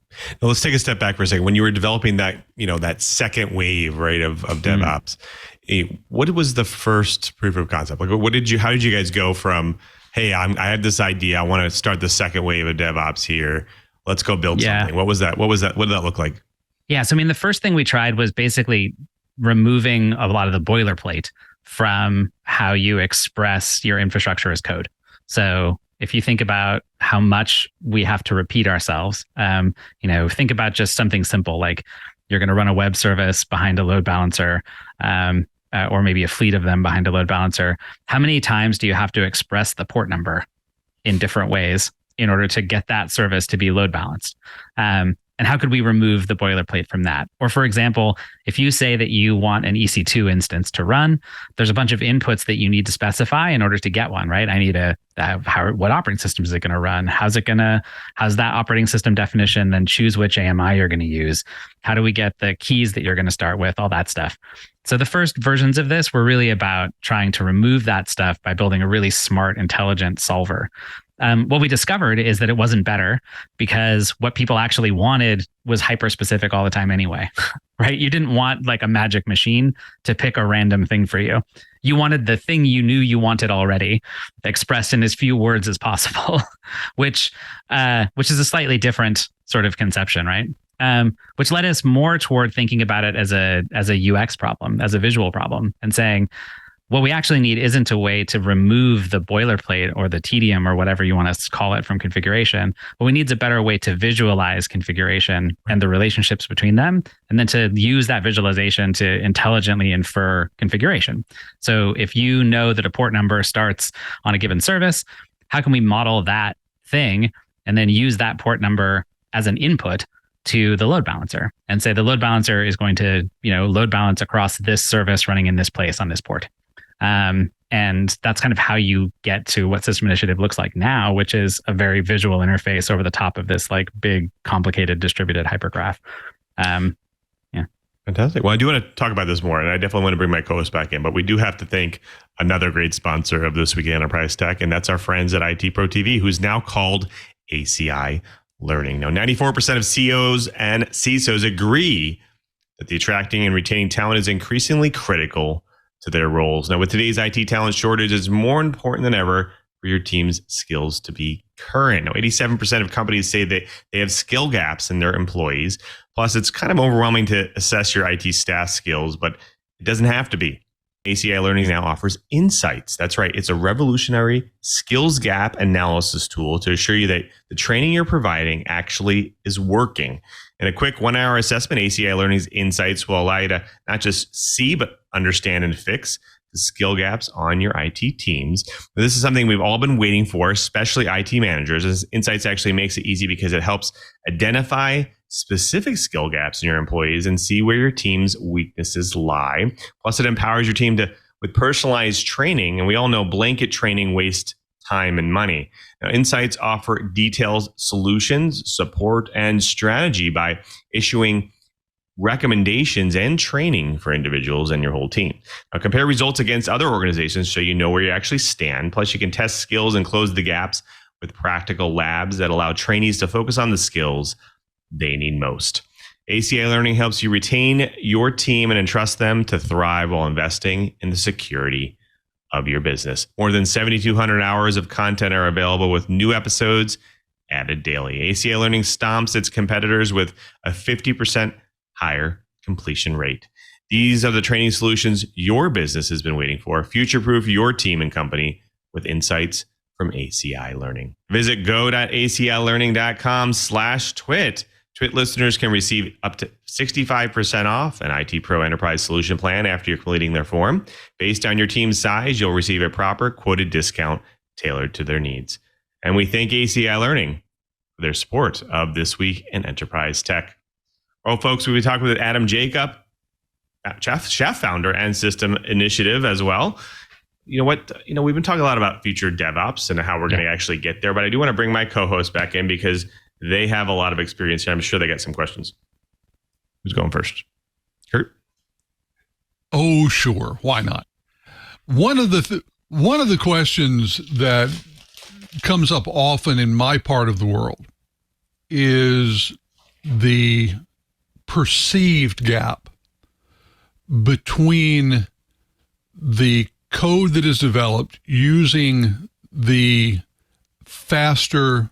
Now let's take a step back for a second. When you were developing that, that second wave, right, of DevOps, what was the first proof of concept? Like, how did you guys go from, hey, I had this idea. I want to start the second wave of DevOps here. Let's go build something. What was that? What did that look like? Yeah. So, I mean, the first thing we tried was basically removing a lot of the boilerplate from how you express your infrastructure as code. So if you think about how much we have to repeat ourselves, think about just something simple like you're going to run a web service behind a load balancer, or maybe a fleet of them behind a load balancer. How many times do you have to express the port number in different ways in order to get that service to be load balanced? And how could we remove the boilerplate from that? Or for example, if you say that you want an EC2 instance to run, there's a bunch of inputs that you need to specify in order to get one, right? I need what operating system is it going to run? How's that operating system definition? Then choose which AMI you're going to use. How do we get the keys that you're going to start with? All that stuff. So the first versions of this were really about trying to remove that stuff by building a really smart, intelligent solver. What we discovered is that it wasn't better because what people actually wanted was hyper specific all the time anyway, right? You didn't want like a magic machine to pick a random thing for you. You wanted the thing you knew you wanted already expressed in as few words as possible, which is a slightly different sort of conception, right? Which led us more toward thinking about it as a UX problem, as a visual problem, and saying, what we actually need isn't a way to remove the boilerplate or the tedium or whatever you want to call it from configuration. What we need is a better way to visualize configuration and the relationships between them, and then to use that visualization to intelligently infer configuration. So if you know that a port number starts on a given service, how can we model that thing and then use that port number as an input to the load balancer and say the load balancer is going to, load balance across this service running in this place on this port. And that's kind of how you get to what System Initiative looks like now, which is a very visual interface over the top of this like big, complicated distributed hypergraph. Fantastic. Well, I do want to talk about this more, and I definitely want to bring my co-host back in, but we do have to thank another great sponsor of This Week in Enterprise Tech, and that's our friends at IT Pro TV, who's now called ACI Learning. Now, 94% of CEOs and CISOs agree that the attracting and retaining talent is increasingly critical to their roles. Now, with today's IT talent shortage, it's more important than ever for your team's skills to be current. Now, 87% of companies say that they have skill gaps in their employees. Plus, it's kind of overwhelming to assess your IT staff skills, but it doesn't have to be. ACI Learning now offers insights. That's right. It's a revolutionary skills gap analysis tool to assure you that the training you're providing actually is working. In a quick 1-hour assessment, ACI Learning's insights will allow you to not just see, but understand and fix the skill gaps on your IT teams. This is something we've all been waiting for, especially IT managers. This insights actually makes it easy because it helps identify specific skill gaps in your employees and see where your team's weaknesses lie. Plus, it empowers your team with personalized training. And we all know blanket training wastes time and money. Now, insights offer detailed solutions, support, and strategy by issuing recommendations and training for individuals and your whole team. Now, compare results against other organizations so you know where you actually stand. Plus, you can test skills and close the gaps with practical labs that allow trainees to focus on the skills they need most. ACI Learning helps you retain your team and entrust them to thrive while investing in the security of your business. More than 7,200 hours of content are available with new episodes added daily. ACI Learning stomps its competitors with a 50% higher completion rate. These are the training solutions your business has been waiting for. Future-proof your team and company with insights from ACI Learning. Visit go.acilearning.com/TWiT. TWiT listeners can receive up to 65% off an IT Pro Enterprise Solution Plan after you're completing their form. Based on your team's size, you'll receive a proper quoted discount tailored to their needs. And we thank ACI Learning for their support of This Week in Enterprise Tech. Well, folks, we'll be talking with Adam Jacob, Chef founder and System Initiative as well. You know what? We've been talking a lot about future DevOps and how we're going to actually get there, but I do want to bring my co-host back in because they have a lot of experience here. I'm sure they got some questions. Who's going first? Kurt? Oh, sure. Why not? One of the questions that comes up often in my part of the world is the perceived gap between the code that is developed using the faster,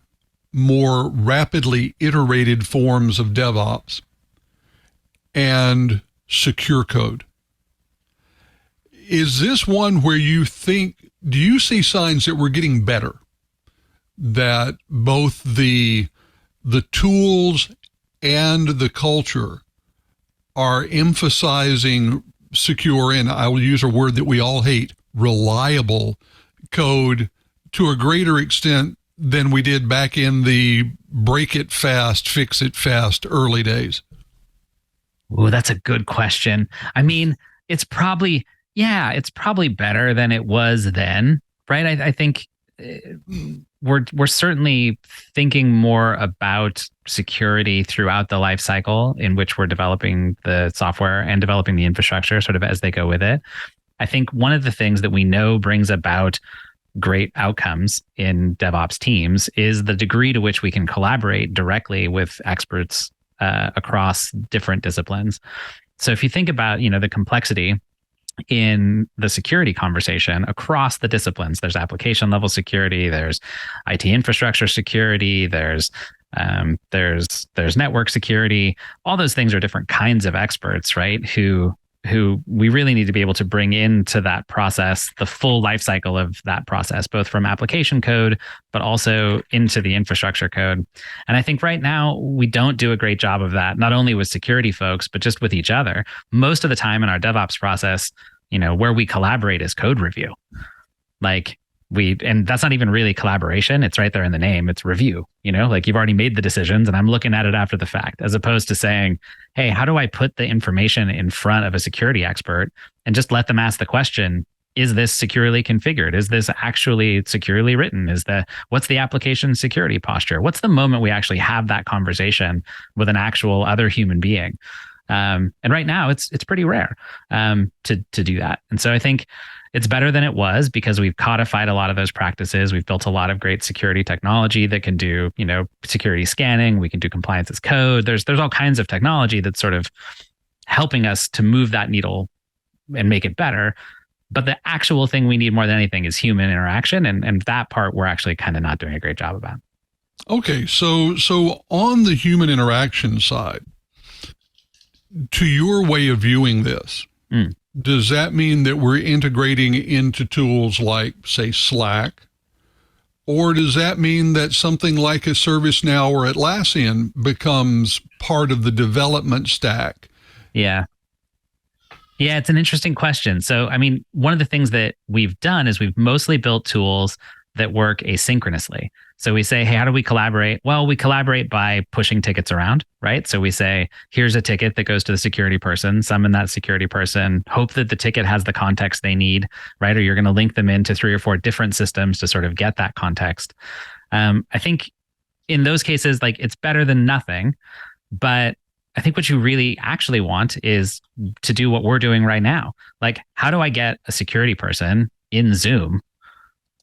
more rapidly iterated forms of DevOps and secure code. Is this one where you think, do you see signs that we're getting better? That both the tools and the culture are emphasizing secure, and I will use a word that we all hate, reliable code to a greater extent than we did back in the break it fast, fix it fast early days? Oh, that's a good question. I mean, it's probably better than it was then, right? I think we're certainly thinking more about security throughout the life cycle in which we're developing the software and developing the infrastructure sort of as they go with it. I think one of the things that we know brings about great outcomes in DevOps teams is the degree to which we can collaborate directly with experts across different disciplines. So if you think about, the complexity in the security conversation across the disciplines, there's application level security, there's IT infrastructure security, there's network security. All those things are different kinds of experts, right? Who we really need to be able to bring into that process, the full life cycle of that process, both from application code, but also into the infrastructure code. And I think right now we don't do a great job of that, not only with security folks, but just with each other. Most of the time in our DevOps process, where we collaborate is code review. And that's not even really collaboration. It's right there in the name. It's review, you've already made the decisions and I'm looking at it after the fact, as opposed to saying, hey, how do I put the information in front of a security expert and just let them ask the question, is this securely configured? Is this actually securely written? What's the application security posture? What's the moment we actually have that conversation with an actual other human being? And right now it's pretty rare to do that. And so I think it's better than it was because we've codified a lot of those practices. We've built a lot of great security technology that can do, security scanning. We can do compliance as code. There's all kinds of technology that's sort of helping us to move that needle and make it better. But the actual thing we need more than anything is human interaction. And that part we're actually kind of not doing a great job about. Okay. So on the human interaction side, to your way of viewing this, does that mean that we're integrating into tools like, say, Slack? Or does that mean that something like a ServiceNow or Atlassian becomes part of the development stack? Yeah, it's an interesting question. So, I mean, one of the things that we've done is we've mostly built tools that work asynchronously. So we say, hey, how do we collaborate? Well, we collaborate by pushing tickets around, right? So we say, here's a ticket that goes to the security person, summon that security person, hope that the ticket has the context they need, right? Or you're going to link them into 3 or 4 different systems to sort of get that context. I think in those cases, it's better than nothing, but I think what you really actually want is to do what we're doing right now. How do I get a security person in Zoom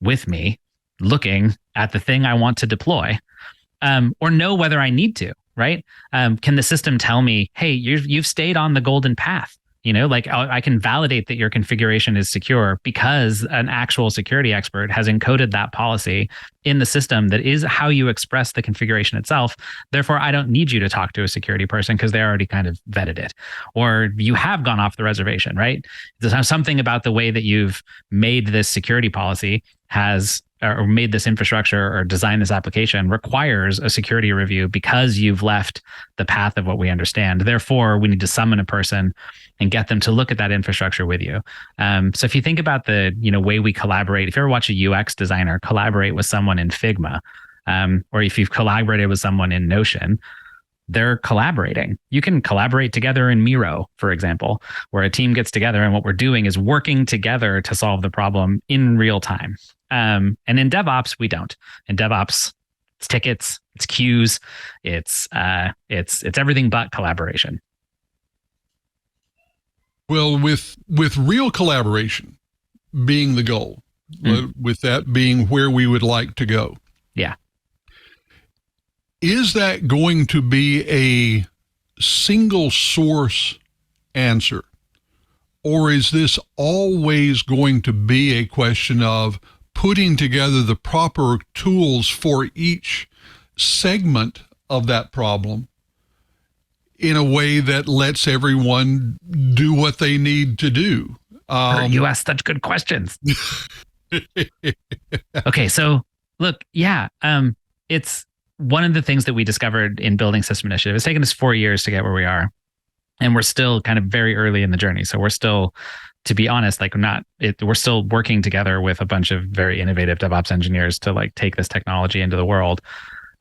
with me looking at the thing I want to deploy, or know whether I need to, right? Can the system tell me, hey, you've stayed on the golden path? I can validate that your configuration is secure because an actual security expert has encoded that policy in the system that is how you express the configuration itself. Therefore, I don't need you to talk to a security person because they already kind of vetted it. Or you have gone off the reservation, right? There's something about the way that you've made this security policy or made this infrastructure or designed this application requires a security review because you've left the path of what we understand. Therefore, we need to summon a person and get them to look at that infrastructure with you. So if you think about the way we collaborate, if you ever watch a UX designer collaborate with someone in Figma, or if you've collaborated with someone in Notion, they're collaborating. You can collaborate together in Miro, for example, where a team gets together and what we're doing is working together to solve the problem in real time. And in DevOps, we don't. In DevOps, it's tickets, it's queues, it's everything but collaboration. Well, with real collaboration being the goal, with that being where we would like to go. Yeah. Is that going to be a single source answer? Or is this always going to be a question of putting together the proper tools for each segment of that problem in a way that lets everyone do what they need to do. You ask such good questions. Okay, so look, it's one of the things that we discovered in building System Initiative. It's taken us 4 years to get where we are, and we're still kind of very early in the journey. So we're still, to be honest, we're still working together with a bunch of very innovative DevOps engineers to like take this technology into the world.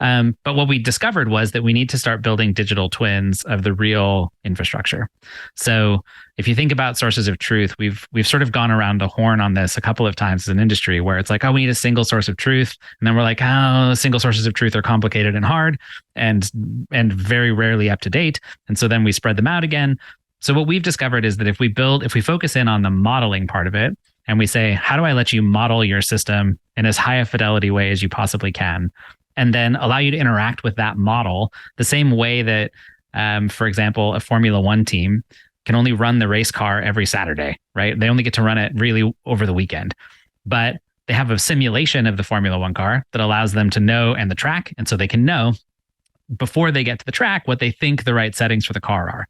But what we discovered was that we need to start building digital twins of the real infrastructure. So if you think about sources of truth, we've sort of gone around the horn on this a couple of times as an industry, where it's like, oh, we need a single source of truth. And then we're like, oh, single sources of truth are complicated and hard and very rarely up to date. And so then we spread them out again. So what we've discovered is that if we focus in on the modeling part of it, and we say, how do I let you model your system in as high a fidelity way as you possibly can, and then allow you to interact with that model the same way that, for example, a Formula One team can only run the race car every Saturday, right? They only get to run it really over the weekend. But they have a simulation of the Formula One car that allows them to know, and the track. And so they can know before they get to the track what they think the right settings for the car are.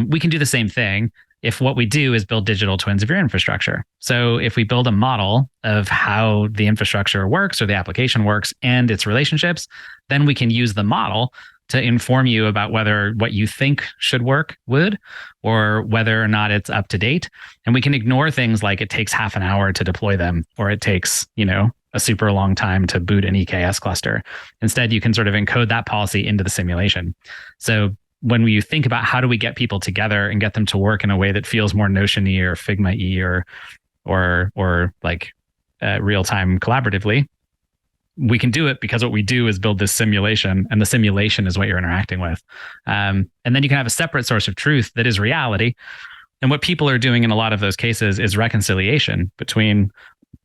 We can do the same thing if what we do is build digital twins of your infrastructure. So if we build a model of how the infrastructure works or the application works and its relationships, then we can use the model to inform you about whether what you think should work would, or whether or not it's up to date. And we can ignore things like it takes half an hour to deploy them, or it takes, a super long time to boot an EKS cluster. Instead, you can sort of encode that policy into the simulation. So when you think about how do we get people together and get them to work in a way that feels more Notion-y or Figma-y or like real-time collaboratively, we can do it because what we do is build this simulation, and the simulation is what you're interacting with. And then you can have a separate source of truth that is reality. And what people are doing in a lot of those cases is reconciliation between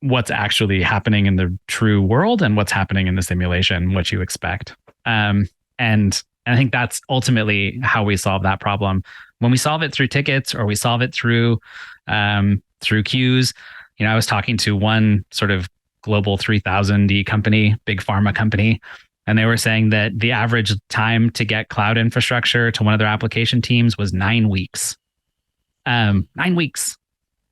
what's actually happening in the true world and what's happening in the simulation, what you expect. And I think that's ultimately how we solve that problem. When we solve it through tickets, or we solve it through queues, I was talking to one sort of global 3,000 company, big pharma company, and they were saying that the average time to get cloud infrastructure to one of their application teams was 9 weeks. 9 weeks.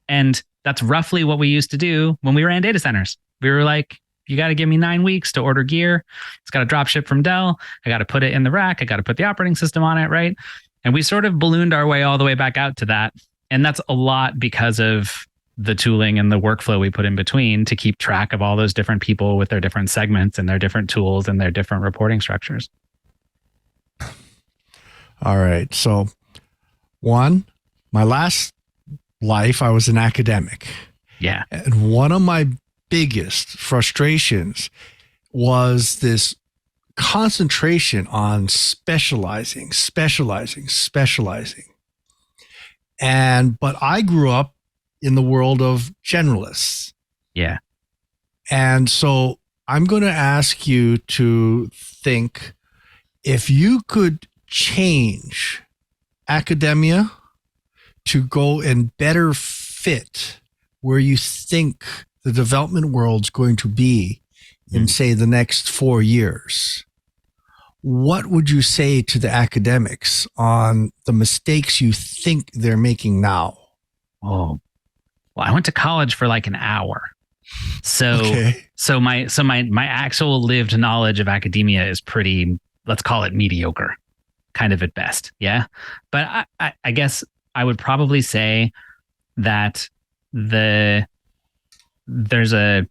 And that's roughly what we used to do when we ran data centers. We were like, you got to give me 9 weeks to order gear. It's got to drop ship from Dell. I got to put it in the rack. I got to put the operating system on it, right? And we sort of ballooned our way all the way back out to that. And that's a lot because of the tooling and the workflow we put in between to keep track of all those different people with their different segments and their different tools and their different reporting structures. All right. So my last life, I was an academic. Yeah. And one of my biggest frustrations was this concentration on specializing. But I grew up in the world of generalists. Yeah. And so I'm going to ask you to think, if you could change academia to go and better fit where you think the development world's going to be in, say, the next 4 years, what would you say to the academics on the mistakes you think they're making now? Oh, well, I went to college for like an hour. So, okay. so my actual lived knowledge of academia is pretty, let's call it mediocre, kind of at best. Yeah. But I guess I would probably say that there's a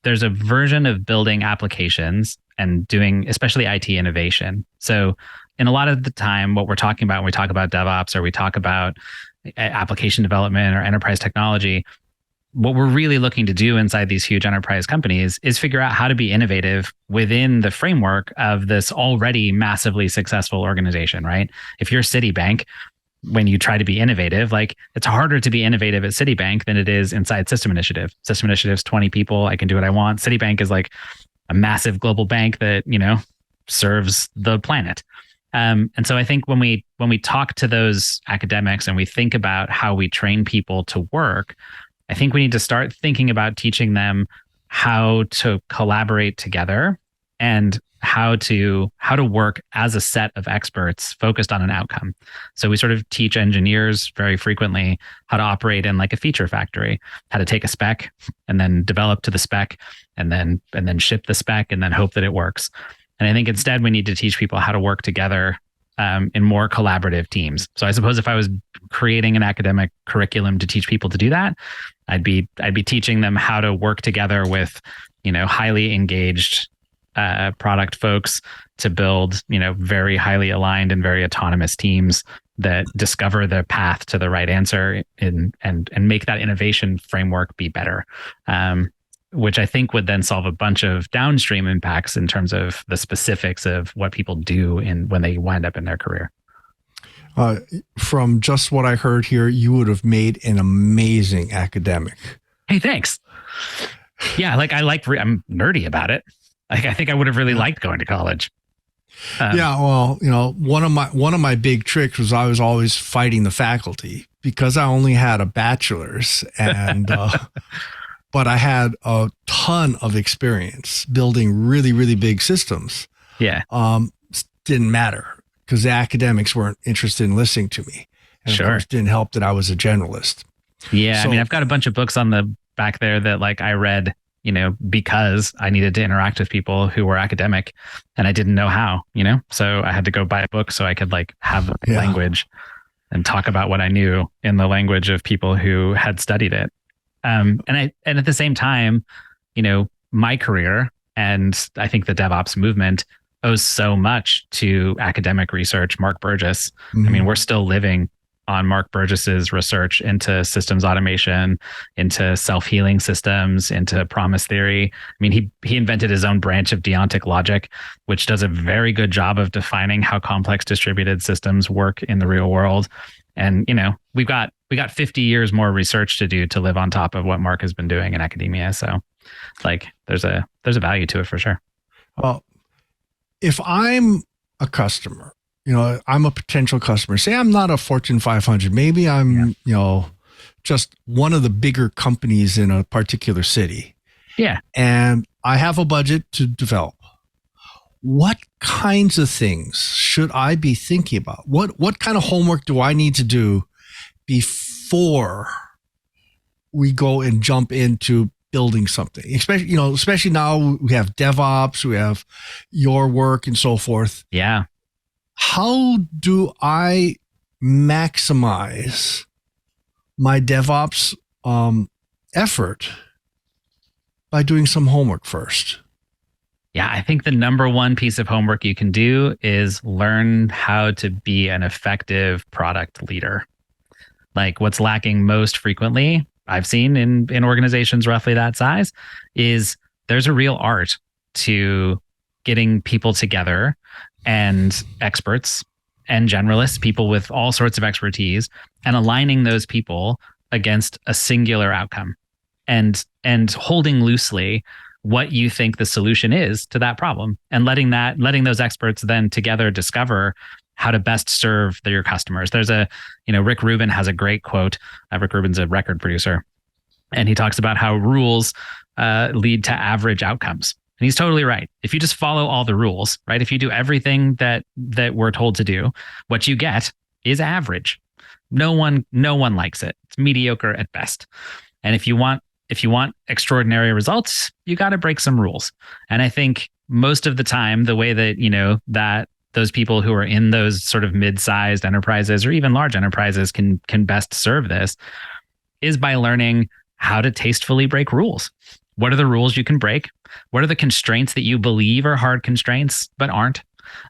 version of building applications and doing especially IT innovation. So in a lot of the time, what we're talking about when we talk about DevOps, or we talk about application development or enterprise technology, what we're really looking to do inside these huge enterprise companies is figure out how to be innovative within the framework of this already massively successful organization, right? If you're Citibank, when you try to be innovative, like it's harder to be innovative at Citibank than it is inside System Initiative. System Initiative's 20 people. I can do what I want. Citibank is like a massive global bank that, serves the planet. And so I think when we talk to those academics and we think about how we train people to work, I think we need to start thinking about teaching them how to collaborate together and how to work as a set of experts focused on an outcome. So we sort of teach engineers very frequently how to operate in like a feature factory, how to take a spec and then develop to the spec and then ship the spec and then hope that it works. And I think instead we need to teach people how to work together in more collaborative teams. So I suppose if I was creating an academic curriculum to teach people to do that, I'd be teaching them how to work together with, highly engaged product folks to build, very highly aligned and very autonomous teams that discover the path to the right answer and make that innovation framework be better. Which I think would then solve a bunch of downstream impacts in terms of the specifics of what people do when they wind up in their career. From just what I heard here, you would have made an amazing academic. Hey, thanks. Yeah, I'm nerdy about it. I think I would have really liked going to college. One of my big tricks was I was always fighting the faculty because I only had a bachelor's and. But I had a ton of experience building really, really big systems. Yeah. Didn't matter because the academics weren't interested in listening to me. And sure. Of course, didn't help that I was a generalist. Yeah. So, I've got a bunch of books on the back there that I read, because I needed to interact with people who were academic and I didn't know how, so I had to go buy a book so I could have the language and talk about what I knew in the language of people who had studied it. And at the same time, my career and I think the DevOps movement owes so much to academic research. Mark Burgess. Mm-hmm. I mean, we're still living on Mark Burgess's research into systems automation, into self-healing systems, into promise theory. I mean, he invented his own branch of deontic logic, which does a very good job of defining how complex distributed systems work in the real world. And, we got 50 years more research to do to live on top of what Mark has been doing in academia. So there's a value to it for sure. Well, if I'm a customer, I'm a potential customer, say I'm not a Fortune 500, maybe I'm, just one of the bigger companies in a particular city. Yeah. And I have a budget to develop. What kinds of things should I be thinking about? What kind of homework do I need to do before we go and jump into building something? Especially now we have DevOps, we have your work and so forth. Yeah. How do I maximize my DevOps effort by doing some homework first? Yeah, I think the number one piece of homework you can do is learn how to be an effective product leader. What's lacking most frequently, I've seen in organizations roughly that size, is there's a real art to getting people together and experts and generalists, people with all sorts of expertise, and aligning those people against a singular outcome and holding loosely what you think the solution is to that problem and letting those experts then together discover how to best serve your customers. There's Rick Rubin has a great quote. Rick Rubin's a record producer, and he talks about how rules lead to average outcomes. And he's totally right. If you just follow all the rules, right? If you do everything that we're told to do, what you get is average. No one likes it. It's mediocre at best. And if you want extraordinary results, you got to break some rules. And I think most of the time, the way that, that those people who are in those sort of mid-sized enterprises or even large enterprises can best serve this is by learning how to tastefully break rules. What are the rules you can break? What are the constraints that you believe are hard constraints, but aren't?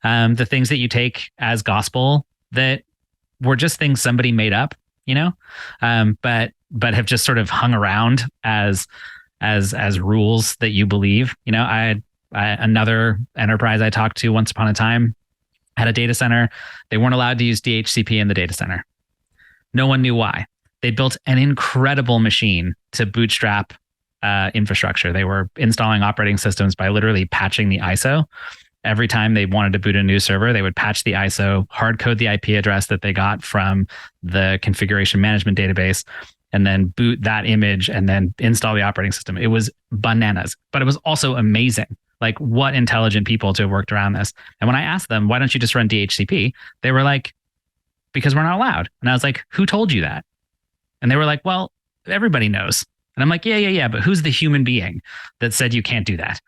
The things that you take as gospel that were just things somebody made up, but have just sort of hung around as rules that you believe. I another enterprise I talked to once upon a time had a data center. They weren't allowed to use DHCP in the data center. No one knew why. They built an incredible machine to bootstrap infrastructure. They were installing operating systems by literally patching the ISO. Every time they wanted to boot a new server, they would patch the ISO, hard code the IP address that they got from the configuration management database, and then boot that image and then install the operating system. It was bananas, but it was also amazing. like what intelligent people to have worked around this. And when I asked them, why don't you just run DHCP? They were like, because we're not allowed. And I was like, who told you that? And they were like, well, everybody knows. And I'm like, yeah. But who's the human being that said you can't do that?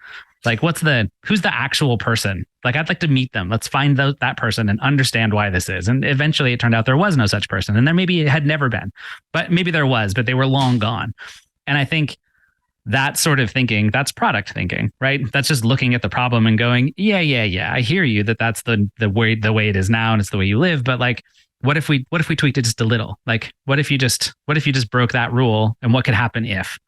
Like, who's the actual person? Like, I'd like to meet them. Let's find that person and understand why this is. And eventually it turned out there was no such person. And there maybe it had never been, but maybe there was, but they were long gone. And I think that sort of thinking, that's product thinking, right? That's just looking at the problem and going, yeah. I hear you that's the way it is now and it's the way you live. But like, what if we tweaked it just a little? Like, what if you just broke that rule and what could happen if?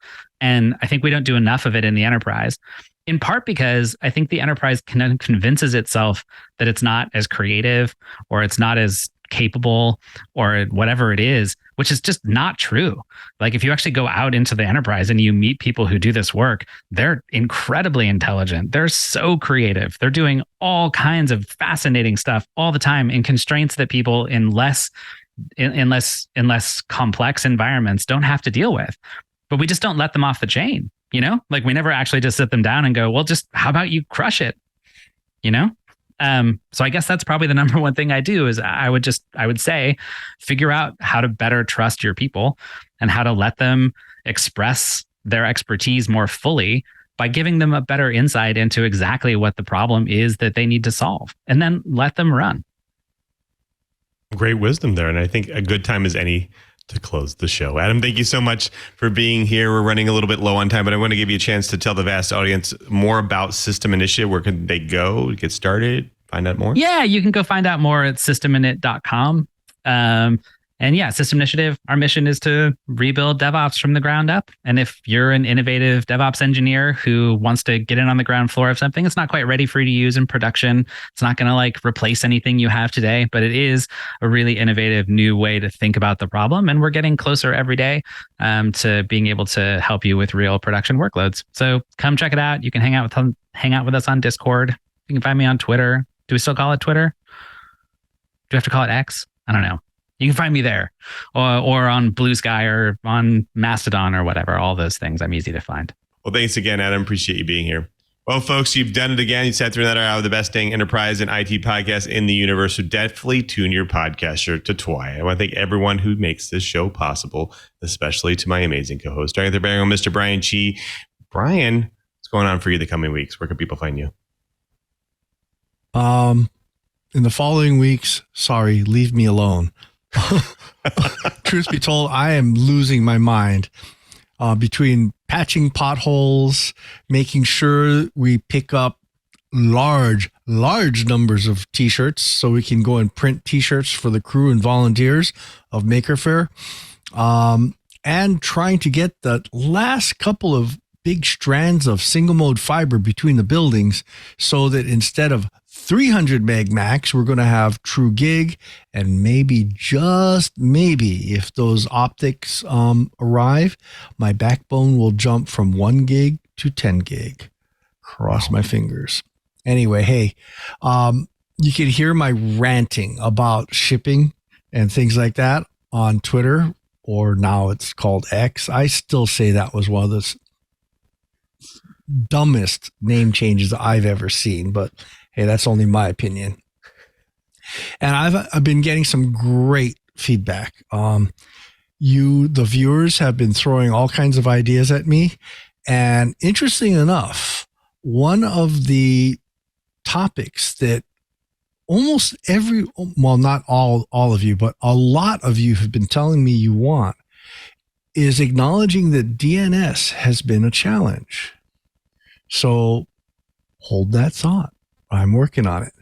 And I think we don't do enough of it in the enterprise, in part because I think the enterprise convinces itself that it's not as creative or it's not as capable or whatever it is, which is just not true. Like if you actually go out into the enterprise and you meet people who do this work, they're incredibly intelligent. They're so creative. They're doing all kinds of fascinating stuff all the time in constraints that people in less complex environments don't have to deal with. But we just don't let them off the chain, you know? Like we never actually just sit them down and go, well, just how about you crush it? You know? So I guess that's probably the number one thing I do is I would say, figure out how to better trust your people and how to let them express their expertise more fully by giving them a better insight into exactly what the problem is that they need to solve, and then let them run. Great wisdom there. And I think a good time as any to close the show. Adam, thank you so much for being here. We're running a little bit low on time, but I want to give you a chance to tell the vast audience more about System Initiative. Where can they go to get started, find out more? Yeah, you can go find out more at systeminit.com. And yeah, System Initiative, our mission is to rebuild DevOps from the ground up. And if you're an innovative DevOps engineer who wants to get in on the ground floor of something, it's not quite ready for you to use in production. It's not going to like replace anything you have today, but it is a really innovative new way to think about the problem. And we're getting closer every day to being able to help you with real production workloads. So come check it out. You can hang out with us on Discord. You can find me on Twitter. Do we still call it Twitter? Do we have to call it X? I don't know. You can find me there or on Blue Sky or on Mastodon or whatever. All those things. I'm easy to find. Well, thanks again, Adam. Appreciate you being here. Well, folks, you've done it again. You sat through another hour of the best dang enterprise and IT podcast in the universe. So definitely tune your podcaster to TWiET. I want to thank everyone who makes this show possible, especially to my amazing co-host, Arthur Barrow, Mr. Brian Chee. Brian, what's going on for you the coming weeks? Where can people find you? In the following weeks, sorry, leave me alone. Truth be told, I am losing my mind between patching potholes, making sure we pick up large numbers of t-shirts so we can go and print t-shirts for the crew and volunteers of Maker Faire, and trying to get the last couple of big strands of single mode fiber between the buildings so that instead of 300 meg max, we're going to have true gig, and maybe, just maybe, if those optics arrive, my backbone will jump from 1 gig to 10 gig. Cross my fingers. Anyway, hey, you can hear my ranting about shipping and things like that on Twitter, or now it's called X. I still say that was one of the dumbest name changes I've ever seen, but hey, that's only my opinion. And I've been getting some great feedback. The viewers, have been throwing all kinds of ideas at me. And interesting enough, one of the topics that almost not all of you, but a lot of you have been telling me you want is acknowledging that DNS has been a challenge. So hold that thought. I'm working on it.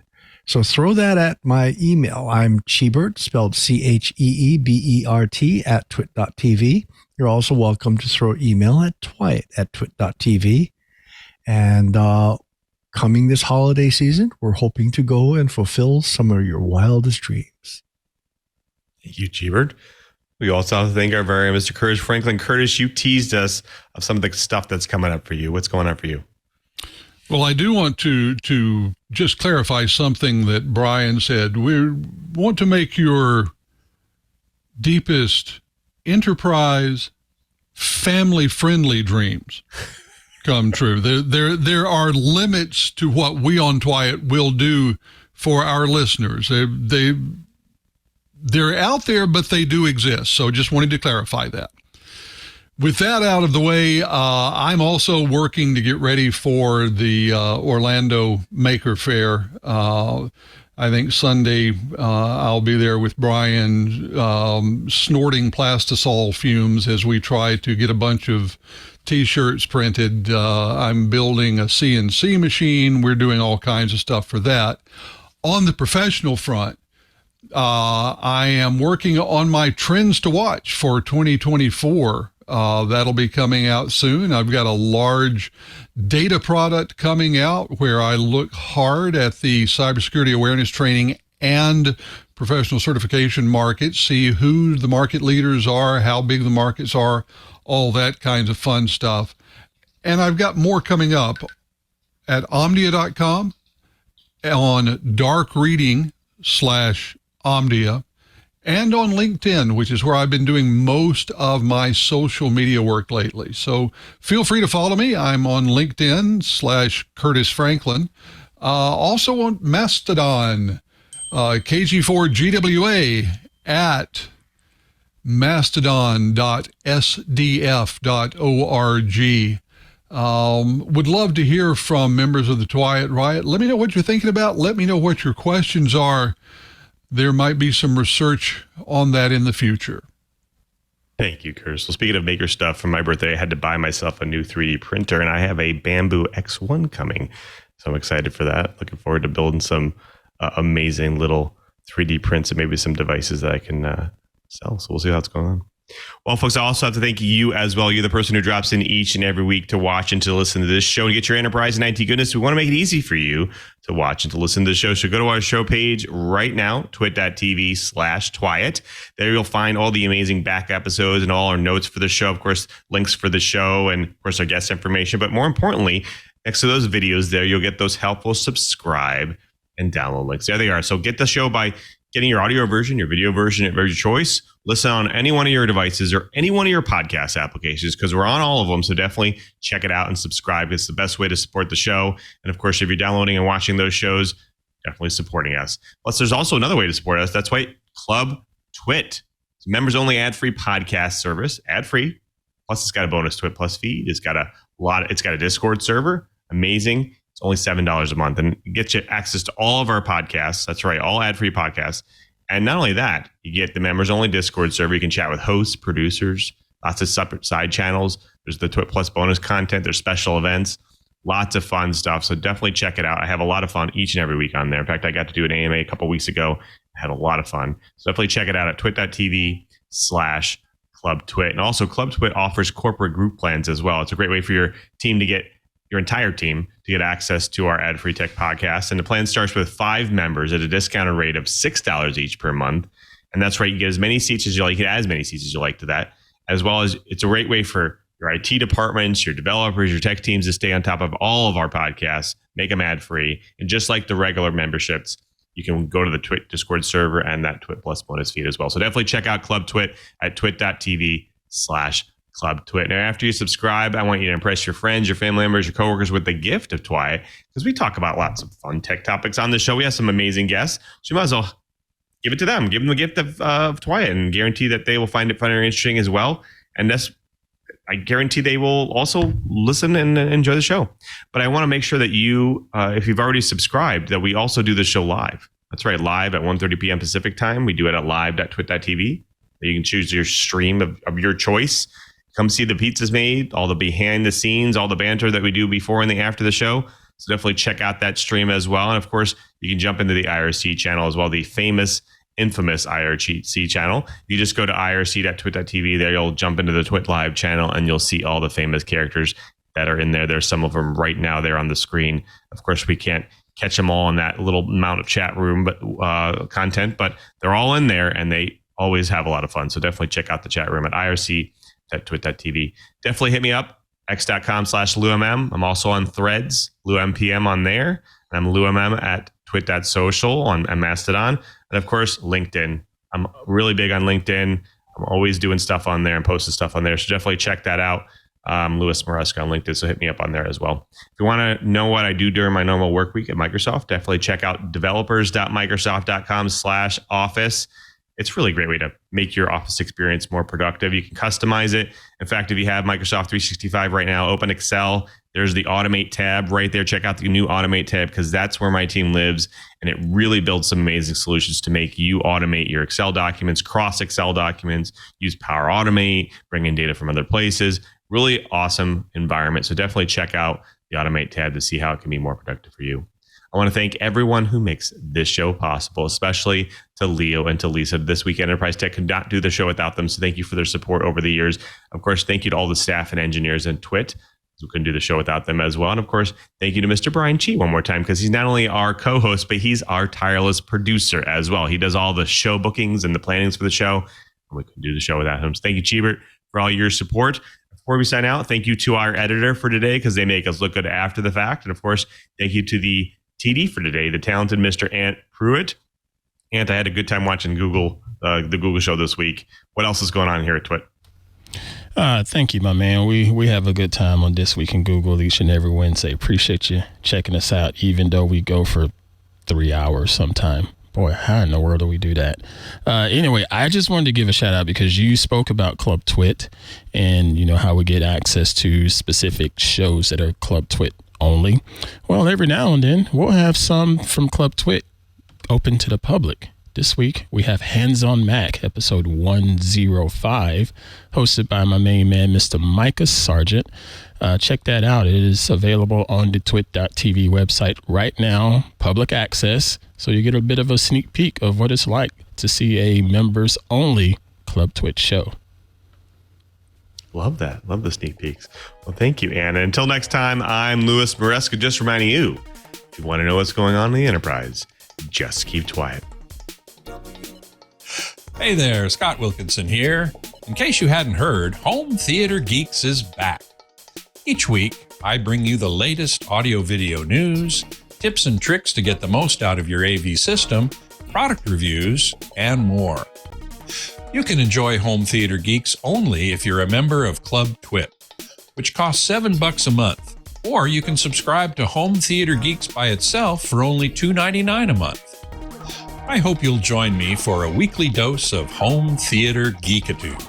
So throw that at my email. I'm Cheebert, spelled CheeBert @twit.tv. You're also welcome to throw email at TWiET@twit.tv. And coming this holiday season, we're hoping to go and fulfill some of your wildest dreams. Thank you, Cheebert. We also have to thank our very Mr. Curtis Franklin. Curtis, you teased us of some of the stuff that's coming up for you. What's going on for you? Well, I do want to just clarify something that Brian said. We want to make your deepest enterprise, family-friendly dreams come true. There are limits to what we on TWiET will do for our listeners. They're out there, but they do exist. So just wanted to clarify that. With that out of the way, I'm also working to get ready for the Orlando Maker Faire. I think Sunday I'll be there with Brian snorting plastisol fumes as we try to get a bunch of T-shirts printed. I'm building a CNC machine. We're doing all kinds of stuff for that. On the professional front, I am working on my trends to watch for 2024. That'll be coming out soon. I've got a large data product coming out where I look hard at the cybersecurity awareness training and professional certification market, see who the market leaders are, how big the markets are, all that kinds of fun stuff. And I've got more coming up at omdia.com, on dark reading /Omdia, and on LinkedIn, which is where I've been doing most of my social media work lately. So feel free to follow me. I'm on LinkedIn /Curtis Franklin. Also on Mastodon, KG4GWA at mastodon.sdf.org. Would love to hear from members of the TWiET Riot. Let me know what you're thinking about. Let me know what your questions are. There might be some research on that in the future. Thank you, Curtis. Well, speaking of maker stuff, for my birthday, I had to buy myself a new 3D printer, and I have a Bamboo X1 coming. So I'm excited for that. Looking forward to building some amazing little 3D prints and maybe some devices that I can sell. So we'll see how it's going on. Well, folks, I also have to thank you as well. You're the person who drops in each and every week to watch and to listen to this show and get your enterprise and IT goodness. We want to make it easy for you to watch and to listen to the show. So go to our show page right now, twit.tv/TWiET. There you'll find all the amazing back episodes and all our notes for the show. Of course, links for the show and, of course, our guest information. But more importantly, next to those videos there, you'll get those helpful subscribe and download links. There they are. So get the show by getting your audio version, your video version at your choice. Listen on any one of your devices or any one of your podcast applications, because we're on all of them. So definitely check it out and subscribe. It's the best way to support the show. And of course, if you're downloading and watching those shows, definitely supporting us. Plus, there's also another way to support us. That's why Club TWiT. It's a members-only ad-free podcast service, ad-free. Plus, it's got a bonus TWiT Plus feed. It's got a Discord server. Amazing. It's only $7 a month, and it gets you access to all of our podcasts. That's right, all ad-free podcasts. And not only that, you get the members-only Discord server. You can chat with hosts, producers, lots of separate side channels. There's the TWiT Plus bonus content. There's special events, lots of fun stuff. So definitely check it out. I have a lot of fun each and every week on there. In fact, I got to do an AMA a couple weeks ago. I had a lot of fun. So definitely check it out at twit.tv/Club TWiT. And also, Club TWiT offers corporate group plans as well. It's a great way for your team to get your entire team to get access to our ad-free tech podcast. And the plan starts with 5 members at a discounted rate of $6 each per month. And that's right, you get as many seats as you like. You get as many seats as you like to that, as well as it's a great way for your IT departments, your developers, your tech teams to stay on top of all of our podcasts, make them ad-free. And just like the regular memberships, you can go to the TWiT Discord server and that TWiT Plus bonus feed as well. So definitely check out Club TWiT at twit.tv/Club TWiT. Now, after you subscribe, I want you to impress your friends, your family members, your coworkers with the gift of TWiET, because we talk about lots of fun tech topics on the show. We have some amazing guests, so you might as well give it to them. Give them the gift of TWiET and guarantee that they will find it fun and interesting as well. And I guarantee they will also listen and enjoy the show. But I want to make sure that you, if you've already subscribed, that we also do the show live. That's right, live at 1:30 p.m. Pacific time. We do it at live.twit.tv. You can choose your stream of your choice. Come see the pizzas made, all the behind the scenes, all the banter that we do before and after the show. So definitely check out that stream as well. And of course, you can jump into the IRC channel as well, the infamous IRC channel. You just go to irc.twit.tv. There you'll jump into the TWiT Live channel and you'll see all the famous characters that are in there. There's some of them right now there on the screen. Of course, we can't catch them all in that little amount of chat room content, but they're all in there and they always have a lot of fun. So definitely check out the chat room at irc.twit.tv. Definitely hit me up, x.com/LouMM. I'm also on Threads, LouMPM on there. And I'm LouMM at twit.social on Mastodon. And of course, LinkedIn. I'm really big on LinkedIn. I'm always doing stuff on there and posting stuff on there. So definitely check that out. Louis Maresca on LinkedIn, so hit me up on there as well. If you want to know what I do during my normal work week at Microsoft, definitely check out developers.microsoft.com/office. It's a really great way to make your Office experience more productive. You can customize it. In fact, if you have Microsoft 365 right now, open Excel. There's the Automate tab right there. Check out the new Automate tab because that's where my team lives. And it really builds some amazing solutions to make you automate your Excel documents, cross Excel documents, use Power Automate, bring in data from other places. Really awesome environment. So definitely check out the Automate tab to see how it can be more productive for you. I want to thank everyone who makes this show possible, especially to Leo and to Lisa. This Week Enterprise Tech could not do the show without them. So thank you for their support over the years. Of course, thank you to all the staff and engineers in TWiT. We couldn't do the show without them as well. And of course, thank you to Mr. Brian Chee one more time, because he's not only our co-host, but he's our tireless producer as well. He does all the show bookings and the plannings for the show. And we couldn't do the show without him. So thank you, Cheebert, for all your support. Before we sign out, thank you to our editor for today, because they make us look good after the fact. And of course, thank you to the TD for today, the talented Mr. Ant Pruitt. Ant, I had a good time watching the Google show this week. What else is going on here at TWiT? Thank you, my man. We have a good time on This Week in Google each and every Wednesday. Appreciate you checking us out, even though we go for 3 hours sometime. Boy, how in the world do we do that? Anyway, I just wanted to give a shout out because you spoke about Club TWiT and, you know, how we get access to specific shows that are Club TWiT only. Well, every now and then we'll have some from Club TWiT open to the public. This week we have Hands on Mac, episode 105, hosted by my main man, Mr. Micah Sargent. Check that out. It is available on the TWiT.tv website right now, public access. So you get a bit of a sneak peek of what it's like to see a members only Club TWiT show. Love that. Love the sneak peeks. Well, thank you, Anna. Until next time, I'm Louis Maresca, just reminding you, if you want to know what's going on in the enterprise, just keep quiet. Hey there, Scott Wilkinson here. In case you hadn't heard, Home Theater Geeks is back. Each week, I bring you the latest audio-video news, tips and tricks to get the most out of your AV system, product reviews, and more. You can enjoy Home Theater Geeks only if you're a member of Club TWiT, which costs $7 a month, or you can subscribe to Home Theater Geeks by itself for only $2.99 a month. I hope you'll join me for a weekly dose of Home Theater Geekitude.